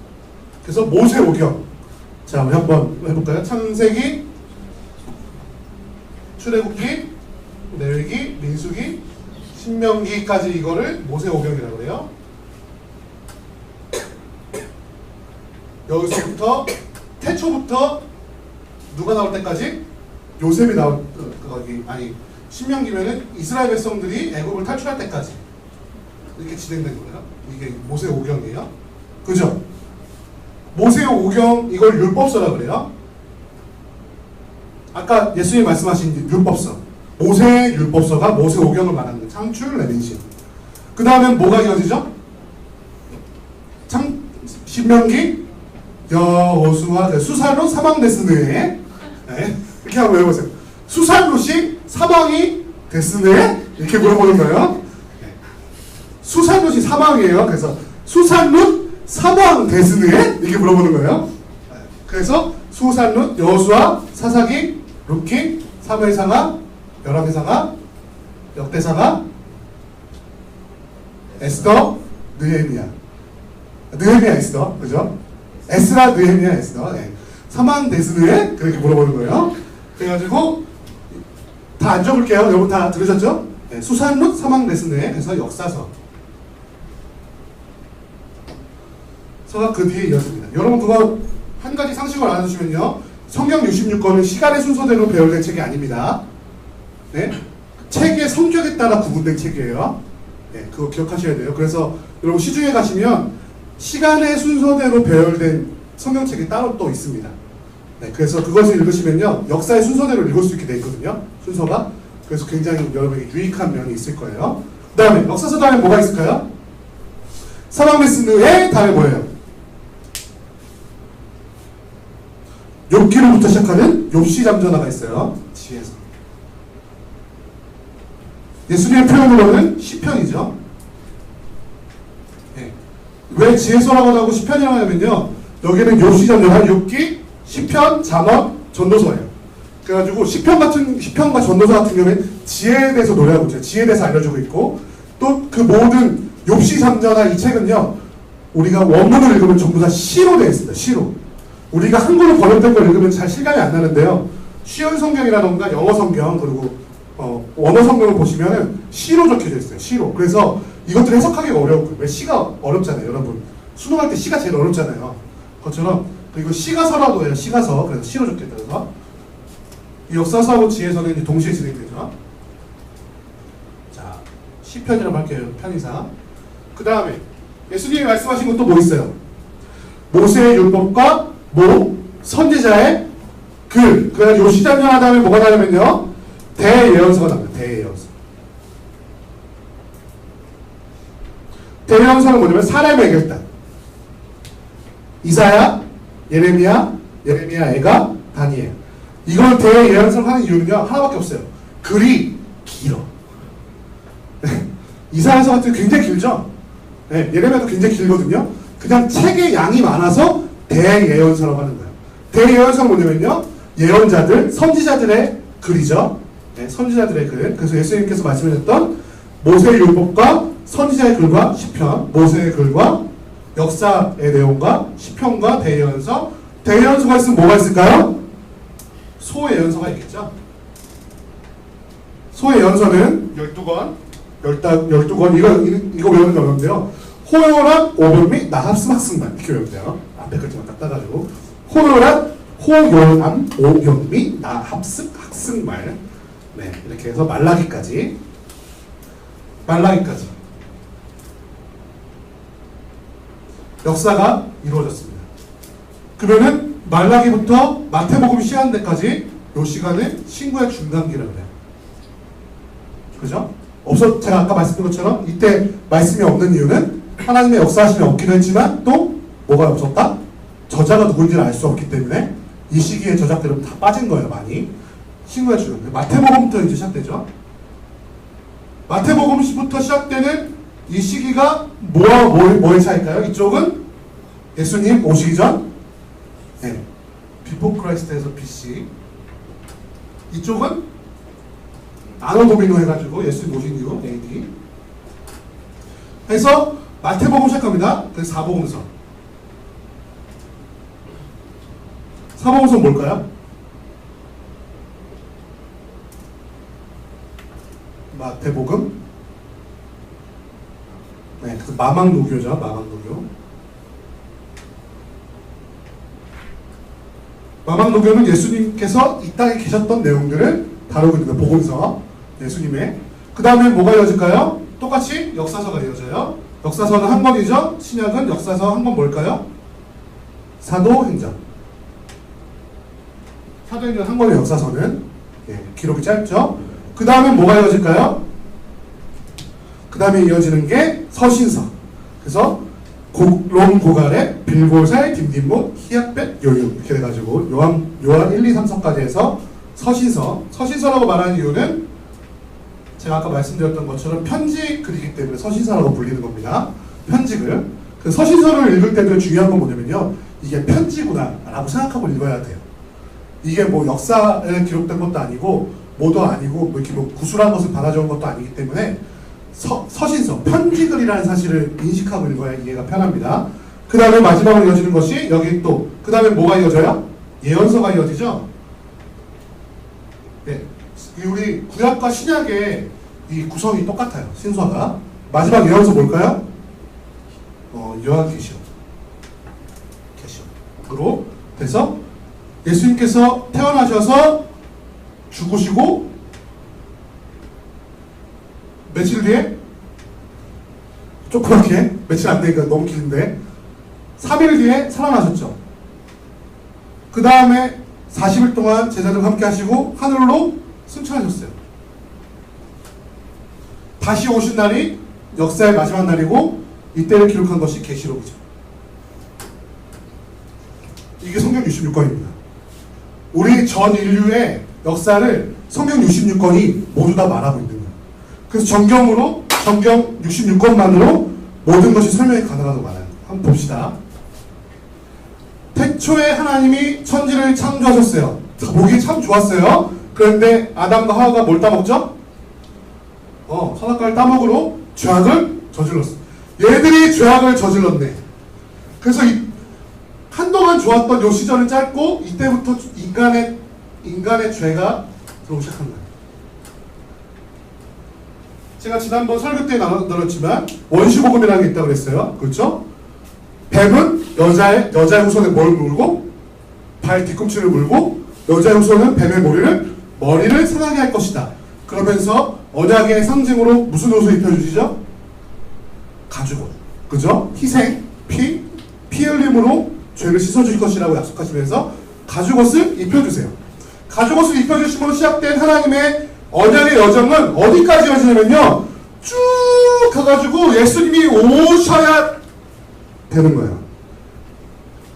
그래서 모세오경. 자, 우리 한번 해볼까요? 창세기, 출애굽기, 레위기, 민수기, 신명기까지 이거를 모세오경이라고 그래요. 여기서부터 태초부터 누가 나올 때까지? 요셉이 나올 거기 아니 신명기면은 이스라엘 백성들이 애굽을 탈출할 때까지 이렇게 진행된 거예요. 이게 모세오경이에요. 그죠? 모세오경 이걸 율법서라 그래요. 아까 예수님이 말씀하신 율법서, 모세의 율법서가 모세오경을 말하는 거예요. 창출, 레위기. 그 다음엔 뭐가 이어지죠? 신명기, 여호수아, 수살롯, 사망데스네. 네. 이렇게 한번 외워보세요. 수살롯이 사망이 데스네? 이렇게 물어보는 거예요. 네. 수살롯이 사망이에요. 그래서 수살롯, 사망 데스네? 이렇게 물어보는 거예요. 네. 그래서 수살롯, 여호수아, 사사기, 룻기, 사무엘상하, 열왕기상하, 역대상하, 에스더, 느헤미야. 느헤미야 에스더, 그죠? 에스라, 느헤미야, 에스더. 네. 사망 데스네? 그렇게 물어보는 거예요. 그래가지고 다 안 적을게요. 여러분 다 들으셨죠? 네. 수산롯, 사망 데스네. 그래서 역사서. 서가 그 뒤에 이어집니다. 여러분 그거 한 가지 상식을 알아두시면요. 성경 66권은 시간의 순서대로 배열된 책이 아닙니다. 네? 책의 성격에 따라 구분된 책이에요. 네, 그거 기억하셔야 돼요. 그래서 여러분 시중에 가시면 시간의 순서대로 배열된 성경책이 따로 또 있습니다. 네, 그래서 그것을 읽으시면요. 역사의 순서대로 읽을 수 있게 돼 있거든요. 순서가. 그래서 굉장히 여러분에게 유익한 면이 있을 거예요. 그 다음에 역사서 다음에 뭐가 있을까요? 사망데스의 다음에 뭐예요? 욥기로부터 시작하는 욥시 잠전화가 있어요. 지혜서. 예수님의 표현으로는 시편이죠. 네. 왜 지혜서라고 하고 시편이라고 하냐면요. 여기는 욥시 잠전화, 욥기, 시편, 잠언, 전도서예요. 그래가지고 시편과 전도서 같은 경우에는 지혜에 대해서 노래하고 있죠. 지혜에 대해서 알려주고 있고 또 그 모든 욥시 잠전화 이 책은요. 우리가 원문을 읽으면 전부 다 시로 되어 있습니다. 시로. 우리가 한글로 번역된 걸 읽으면 잘 실감이 안 나는데요. 쉬운 성경이라던가 영어 성경 그리고 원어 성경을 보시면은 시로 적혀져 있어요. 시로. 그래서 이것들 해석하기가 어려워요. 왜 시가 어렵잖아요, 여러분. 수능할 때 시가 제일 어렵잖아요. 그것처럼 그리고 시가서라도 해요. 시가서. 그래서 시로 적혀있다. 그래서 이 역사서하고 지혜서는 이제 동시에 진행되죠. 자, 시편이라고 할게요. 편의상. 그 다음에 예수님이 말씀하신 건 또 뭐 있어요? 모세의 율법과 선지자의 글. 그래서 요 시장전 다음에 뭐가 나냐면요. 대예언서가 나옵니다. 대예언서. 대예언서는 뭐냐면 사람의 결단. 이사야, 예레미야, 에가, 다니엘. 이걸 대예언서를 하는 이유는요. 하나밖에 없어요. 글이 길어. 이사야서 같은 게 굉장히 길죠? 네, 예레미야도 굉장히 길거든요. 그냥 책의 양이 많아서 대예언서라고 하는 거예요. 대예언서는 뭐냐면요. 예언자들, 선지자들의 글이죠. 네, 선지자들의 글. 그래서 예수님께서 말씀하셨던 모세의 율법과 선지자의 글과 시편, 모세의 글과 역사의 내용과 시편과 대예언서. 대예언서가 있으면 뭐가 있을까요? 소예언서가 있겠죠. 소예언서는 12권, 12권, 이거 외우는 게 어려운데요. 호요란, 오병 및 나합스 학승말 이렇게 외우면 돼요. 앞에 글자만 딱 따가지고 호요란, 호요람, 오병 및 나합스 학승말. 네, 이렇게 해서 말라기까지 역사가 이루어졌습니다. 그러면은 말라기부터 마태복음 시한 데까지 요 시간을 신구의 중간기라고 해요. 그죠? 제가 아까 말씀드린 것처럼 이때 말씀이 없는 이유는 하나님의 역사하심이 없기도 했지만 또 뭐가 없었다? 저자가 누군지를 알 수 없기 때문에 이 시기에 저작들은 다 빠진 거예요, 많이. 신구의 중간기. 마태복음부터 이제 시작되죠. 마태복음부터 시작되는 이 시기가 뭐와 뭐의 차이일까요? 이쪽은 예수님 오시기 전, 네, 비포 크라이스트에서 BC. 이쪽은 아노 도미노 해가지고 예수님 오신 이후 AD. 해서 마태복음 시작합니다. 그 사복음서. 사복음서 뭘까요? 마태복음. 네, 그래서 마망노교죠. 마망노교. 마망노교는 예수님께서 이 땅에 계셨던 내용들을 다루고 있는 복음서. 예수님의. 그 다음에 뭐가 이어질까요? 똑같이 역사서가 이어져요. 역사서는 한 권이죠. 신약은 역사서 한 권 뭘까요? 사도행전. 사도행전 한 권의 역사서는 기록이 짧죠. 그 다음에 뭐가 이어질까요? 그 다음에 이어지는 게 서신서. 그래서 롬 고갈의 빌보살, 딤딤몬, 히앗벳, 요유 이렇게 돼가지고 요한 1, 2, 3서까지 해서 서신서. 서신서라고 말하는 이유는 제가 아까 말씀드렸던 것처럼 편지 글이기 때문에 서신서라고 불리는 겁니다. 편지글. 그 서신서를 읽을 때도 중요한 건 뭐냐면요, 이게 편지구나 라고 생각하고 읽어야 돼요. 이게 뭐 역사에 기록된 것도 아니고 뭐도 아니고 뭐 이렇게 뭐 구술한 것을 받아적은 것도 아니기 때문에 서신서, 편지글이라는 사실을 인식하고 읽어야 이해가 편합니다. 그 다음에 마지막으로 이어지는 것이 여기 또 그 다음에 뭐가 이어져요? 예언서가 이어지죠. 네, 우리 구약과 신약의 이 구성이 똑같아요. 신서가. 마지막 예언서 뭘까요? 요한계시록. 계시록으로 돼서 예수님께서 태어나셔서 죽으시고 며칠 뒤에 조그맣게 며칠 안 되니까 너무 긴데 3일 뒤에 살아나셨죠. 그 다음에 40일 동안 제자들과 함께 하시고 하늘로 승천하셨어요. 다시 오신 날이 역사의 마지막 날이고 이때를 기록한 것이 계시록이죠. 이게 성경 66권입니다. 우리 전 인류의 역사를 성경 66권이 모두 다 말하고 있는 거예요. 그래서 성경 66권만으로 모든 것이 설명이 가능하다고 말해요. 한번 봅시다. 태초에 하나님이 천지를 창조하셨어요. 보기 참 좋았어요. 그런데 아담과 하와가 뭘 따먹죠? 선악과를 따먹으로 죄악을 저질렀어. 얘들이 죄악을 저질렀네. 그래서 한동안 좋았던 요 시절은 짧고 이때부터 인간의 죄가 들어오기 시작한 거예요. 제가 지난번 설교 때 나눴지만 원시복음이라는 게 있다고 그랬어요. 그렇죠? 뱀은 여자의 후손에 뭘 물고 발 뒤꿈치를 물고 여자의 후손은 뱀의 머리를 상하게 할 것이다. 그러면서 언약의 상징으로 무슨 옷을 입혀주시죠? 가죽옷. 그죠? 희생, 피 흘림으로 죄를 씻어줄 것이라고 약속하시면서 가죽옷을 입혀주세요. 가죽옷을 입혀주심으로 시작된 하나님의 언약의 여정은 어디까지 이어지냐면요, 쭉 가가지고 예수님이 오셔야 되는 거예요.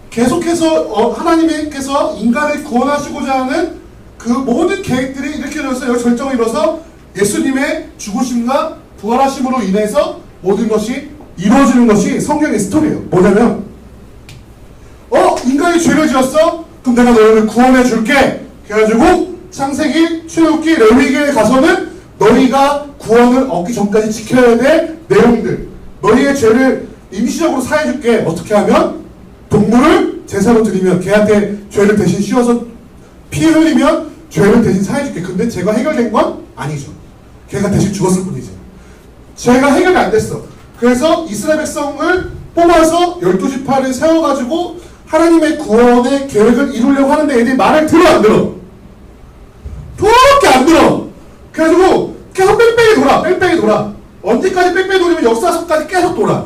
계속해서 하나님께서 인간을 구원하시고자 하는 그 모든 계획들이 이렇게 되어서 여기 절정을 이뤄서 예수님의 죽으심과 부활하심으로 인해서 모든 것이 이루어지는 것이 성경의 스토리예요. 뭐냐면 인간이 죄를 지었어? 그럼 내가 너희를 구원해 줄게. 그래가지고 창세기, 출애굽기, 레위기에 가서는 너희가 구원을 얻기 전까지 지켜야 될 내용들, 너희의 죄를 임시적으로 사해줄게. 어떻게 하면? 동물을 제사로 드리면 걔한테 죄를 대신 씌워서 피 흘리면 죄를 대신 사해줄게. 근데 죄가 해결된 건 아니죠. 걔가 대신 죽었을 뿐이지. 죄가 해결이 안 됐어. 그래서 이스라엘 백성을 뽑아서 12지파를 세워가지고 하나님의 구원의 계획을 이루려고 하는데 애들이 말을 들어 안 들어? 그렇게 안 들어. 그래가지고 계속 뺑뺑이 돌아. 언제까지 뺑뺑이 돌리면 역사서까지 계속 돌아.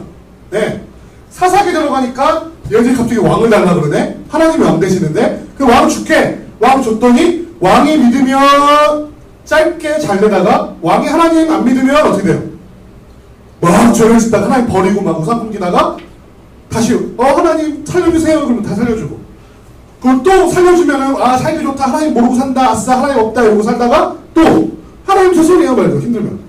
네. 사사기 들어가니까 얘들이 갑자기 왕을 달라 그러네. 하나님이 왕 되시는데 그 왕 줄게. 왕 줬더니 왕이 믿으면 짧게 잘 되다가 왕이 하나님 안 믿으면 어떻게 돼요? 막 죄를 짓다가 하나님 버리고 막 우상 숨기다가 다시 하나님 살려주세요 그러면 다 살려주고 그럼 또 살려주면은 살기 좋다 하나님 모르고 산다 아싸 하나님 없다 이러고 살다가 또 하나님 죄송해요 말고 힘들면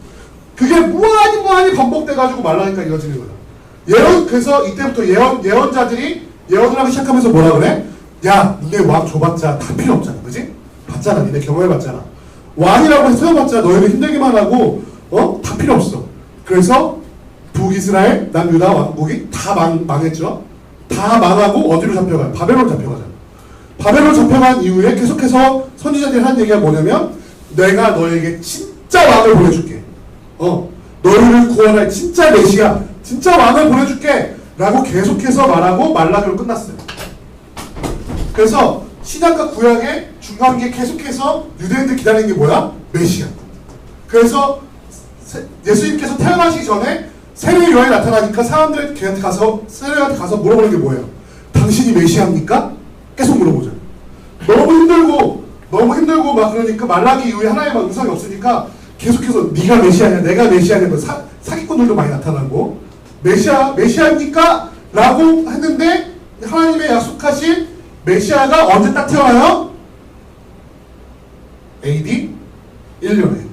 그게 무한히 반복돼가지고 말라니까 이어지는 거야. 그래서 이때부터 예언자들이 예언을 하기 시작하면서 뭐라 그래? 야 니네 왕 줘봤자 다 필요 없잖아 그지? 봤잖아 니네 경험해봤잖아 왕이라고 해서 세워봤자 너희들 힘들기만 하고 다 필요 없어. 그래서 북이스라엘 남유다 왕국이 다 망했죠. 다 망하고 어디로 잡혀가요? 바벨론 잡혀가잖아. 바벨론 잡혀간 이후에 계속해서 선지자들이 한 얘기가 뭐냐면 내가 너에게 진짜 왕을 보내줄게. 너희를 구원할 진짜 메시아 진짜 왕을 보내줄게 라고 계속해서 말하고 말라기로 끝났어요. 그래서 신약과 구약의 중간기에 계속해서 유대인들 기다리는 게 뭐야? 메시아. 그래서 예수님께서 태어나시기 전에 세례 요한이 나타나니까 사람들이 걔한테 가서 세례한테 가서 물어보는 게 뭐예요? 당신이 메시아입니까? 계속 물어보죠. 너무 힘들고 막 그러니까 말라기 이후에 하나님의 음성이 없으니까 계속해서 네가 메시아냐 내가 메시아냐 사기꾼들도 많이 나타나고 메시아입니까? 라고 했는데 하나님의 약속하신 메시아가 언제 딱 태어나요? AD 1년에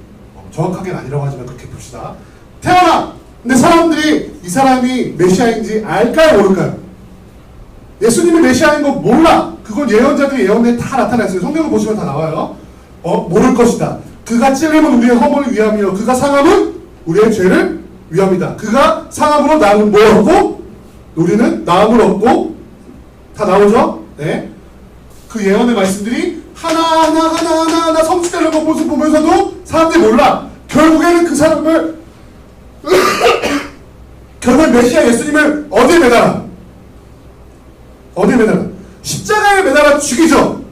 정확하게는 아니라고 하지만 그렇게 봅시다. 태어나! 근데 사람들이 이 사람이 메시아인지 알까요 모를까요? 예수님이 메시아인 거 몰라. 그건 예언자들이 예언에 다 나타났어요. 성경을 보시면 다 나와요. 모를 것이다. 그가 찔림은 우리의 허물을 위함이요 그가 상함은 우리의 죄를 위함이다. 그가 상함으로 나음을 뭐 얻고 우리는 나음을 얻고 다 나오죠? 네. 그 예언의 말씀들이 하나하나 성취되는 것 모습 보면서도 사람들이 몰라. 결국에는 그 사람을 결국 메시아 예수님을 어디에 매달아? 십자가에 매달아 죽이죠.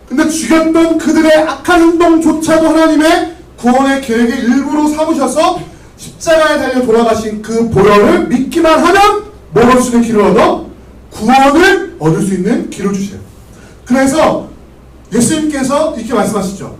근데 죽였던 그들의 악한 행동조차도 하나님의 구원의 계획의 일부로 삼으셔서 십자가에 달려 돌아가신 그 보혈을 믿기만 하면 뭘 얻을 수 있는 길을 얻어? 구원을 얻을 수 있는 길을 주셔요. 그래서 예수님께서 이렇게 말씀하시죠.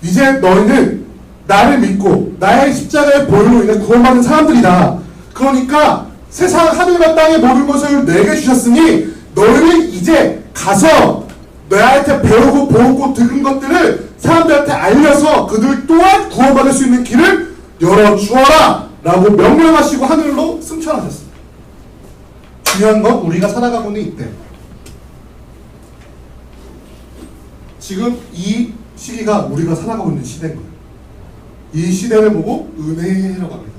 이제 너희는 나를 믿고 나의 십자가의 보혈로 인해 구원받은 사람들이다. 그러니까 세상 하늘과 땅의 모든 것을 내게 주셨으니 너희는 이제 가서 너희한테 배우고 보고 들은 것들을 사람들한테 알려서 그들 또한 구원받을 수 있는 길을 열어주어라 라고 명령하시고 하늘로 승천하셨습니다. 중요한 건 우리가 살아가고 있는 이때 지금 이 시기가 우리가 살아가고 있는 시대인 거예요. 이 시대를 보고 은혜라고 합니다.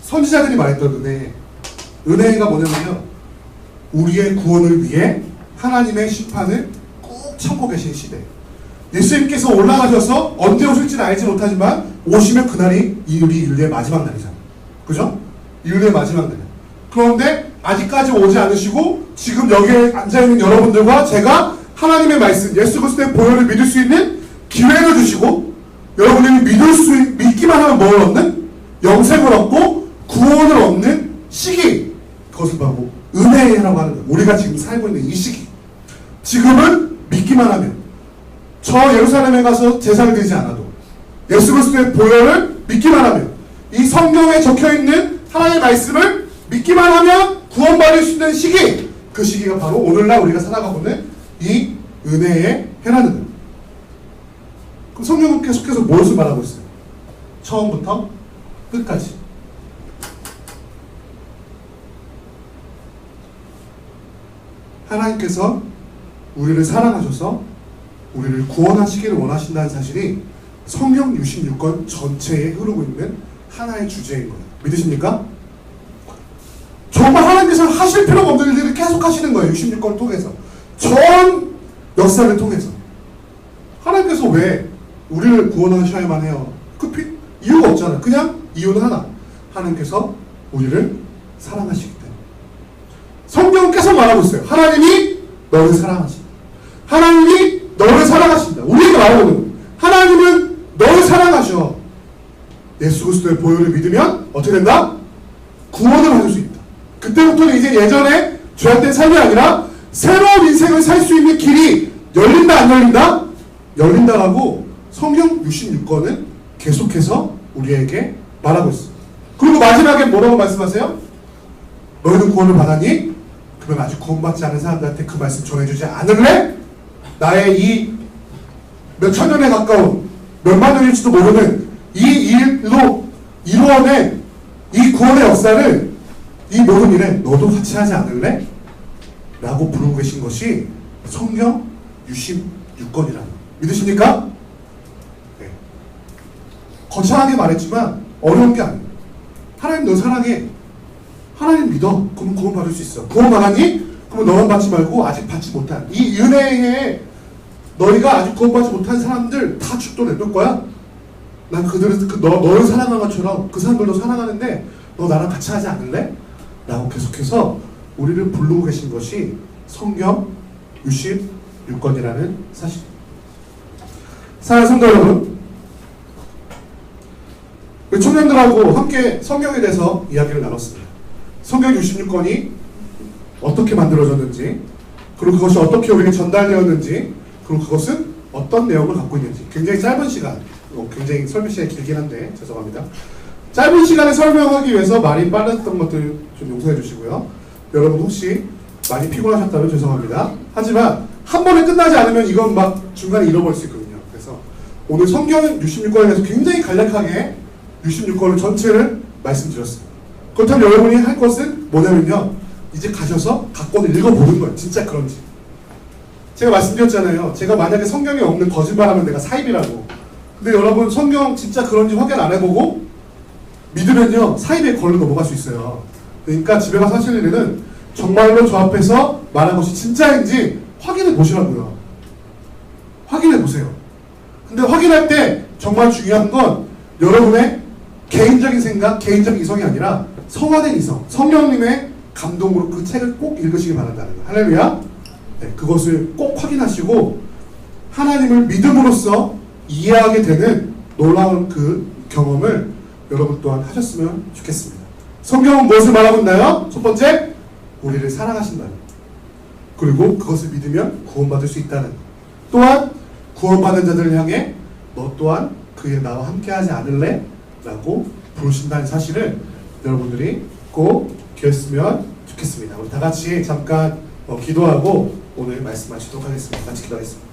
선지자들이 말했던 은혜가 뭐냐면요 우리의 구원을 위해 하나님의 심판을 꼭 참고 계신 시대. 예수님께서 올라가셔서 언제 오실지는 알지 못하지만 오시면 그날이 우리 인류의 마지막 날이잖아요. 그죠? 인류의 마지막 날. 그런데 아직까지 오지 않으시고 지금 여기에 앉아있는 여러분들과 제가 하나님의 말씀 예수 그리스도의 보혈을 믿을 수 있는 기회를 주시고 여러분들이 믿기만 하면 뭘 얻는? 영생을 얻고 구원을 얻는 시기. 그것을 바로 은혜라고 하는 거예요. 우리가 지금 살고 있는 이 시기. 지금은 믿기만 하면 저 예루살렘에 가서 제사를 드리지 않아도 예수 그리스도의 보혈을 믿기만 하면 이 성경에 적혀있는 하나님의 말씀을 믿기만 하면 구원받을 수 있는 시기. 그 시기가 바로 오늘날 우리가 살아가고 있는 이 은혜의 해라는 거예요. 그럼 성경은 계속해서 무엇을 말하고 있어요? 처음부터 끝까지. 하나님께서 우리를 사랑하셔서 우리를 구원하시기를 원하신다는 사실이 성경 66권 전체에 흐르고 있는 하나의 주제인 거예요. 믿으십니까? 정말 하나님께서 하실 필요가 없는 일들을 계속 하시는 거예요. 66권을 통해서. 전 역사를 통해서. 하나님께서 왜 우리를 구원하셔야만 해요? 그 이유가 없잖아요. 그냥 이유는 하나. 하나님께서 우리를 사랑하시기 때문에. 성경은 계속 말하고 있어요. 하나님이 너를 사랑하신다. 하나님이 너를 사랑하신다. 우리에게 말하거든요. 하나님은 너를 사랑하셔. 예수 그리스도의 보혈을 믿으면 어떻게 된다? 구원을 받을 수 있다. 그때부터는 이제 예전에 죄악된 삶이 아니라 새로운 인생을 살 수 있는 길이 열린다 안 열린다? 열린다라고 성경 66권은 계속해서 우리에게 말하고 있어요. 그리고 마지막에 뭐라고 말씀하세요? 너희는 구원을 받았니? 그러면 아직 구원받지 않은 사람들한테 그 말씀 전해주지 않을래? 나의 이 몇 천 년에 가까운 몇만 년일지도 모르는 이 일로 이루어낸 이 구원의 역사를 이 모든 일에 너도 같이 하지 않을래? 라고 부르고 계신 것이 성경 66권이라는 믿으십니까? 네. 거창하게 말했지만 어려운 게 아니에요. 하나님 너 사랑해. 하나님 믿어. 그럼 구원 받을 수 있어. 구원 받았니? 그러면 너만 받지 말고 아직 받지 못한 이 은혜에 너희가 아직 구원받지 못한 사람들 다 축도 내놓을 거야. 난 그들을 너를 사랑하는 것처럼 그 사람들도 사랑하는데 너 나랑 같이 하지 않을래? 라고 계속해서 우리를 부르고 계신 것이 성경 66권이라는 사실. 사랑하는 성도 여러분, 우리 청년들하고 함께 성경에 대해서 이야기를 나눴습니다. 성경 66권이 어떻게 만들어졌는지, 그리고 그것이 어떻게 우리에게 전달되었는지, 그리고 그것은 어떤 내용을 갖고 있는지. 굉장히 짧은 시간, 굉장히 설명 시간이 길긴 한데 죄송합니다. 짧은 시간에 설명하기 위해서 말이 빨랐던 것들 좀 용서해 주시고요. 여러분 혹시 많이 피곤하셨다면 죄송합니다. 하지만 한 번에 끝나지 않으면 이건 막 중간에 잃어버릴 수 있거든요. 그래서 오늘 성경 66권에 대해서 굉장히 간략하게 66권을 전체를 말씀드렸습니다. 그렇다면 여러분이 할 것은 뭐냐면요, 이제 가셔서 각권을 읽어보는 거예요. 진짜 그런지. 제가 말씀드렸잖아요. 제가 만약에 성경에 없는 거짓말하면 내가 사입이라고. 근데 여러분 성경 진짜 그런지 확인 안 해보고 믿으면요 사입에 걸려 넘어갈 수 있어요. 그러니까 집에 가서 하실 일은 정말로 저 앞에서 말한 것이 진짜인지 확인해 보시라고요. 확인해 보세요. 근데 확인할 때 정말 중요한 건 여러분의 개인적인 생각, 개인적인 이성이 아니라 성화된 이성, 성령님의 감동으로 그 책을 꼭 읽으시기 바란다는 거예요. 할렐루야. 네, 그것을 꼭 확인하시고 하나님을 믿음으로써 이해하게 되는 놀라운 그 경험을 여러분 또한 하셨으면 좋겠습니다. 성경은 무엇을 말하고 있나요? 첫 번째, 우리를 사랑하신다는 것. 그리고 그것을 믿으면 구원받을 수 있다는 것. 또한 구원받은 자들을 향해 너 또한 그의 나와 함께하지 않을래? 라고 부르신다는 사실을 여러분들이 꼭 기억했으면 좋겠습니다. 우리 다 같이 잠깐 기도하고 오늘 말씀 마치도록 하겠습니다. 같이 기도하겠습니다.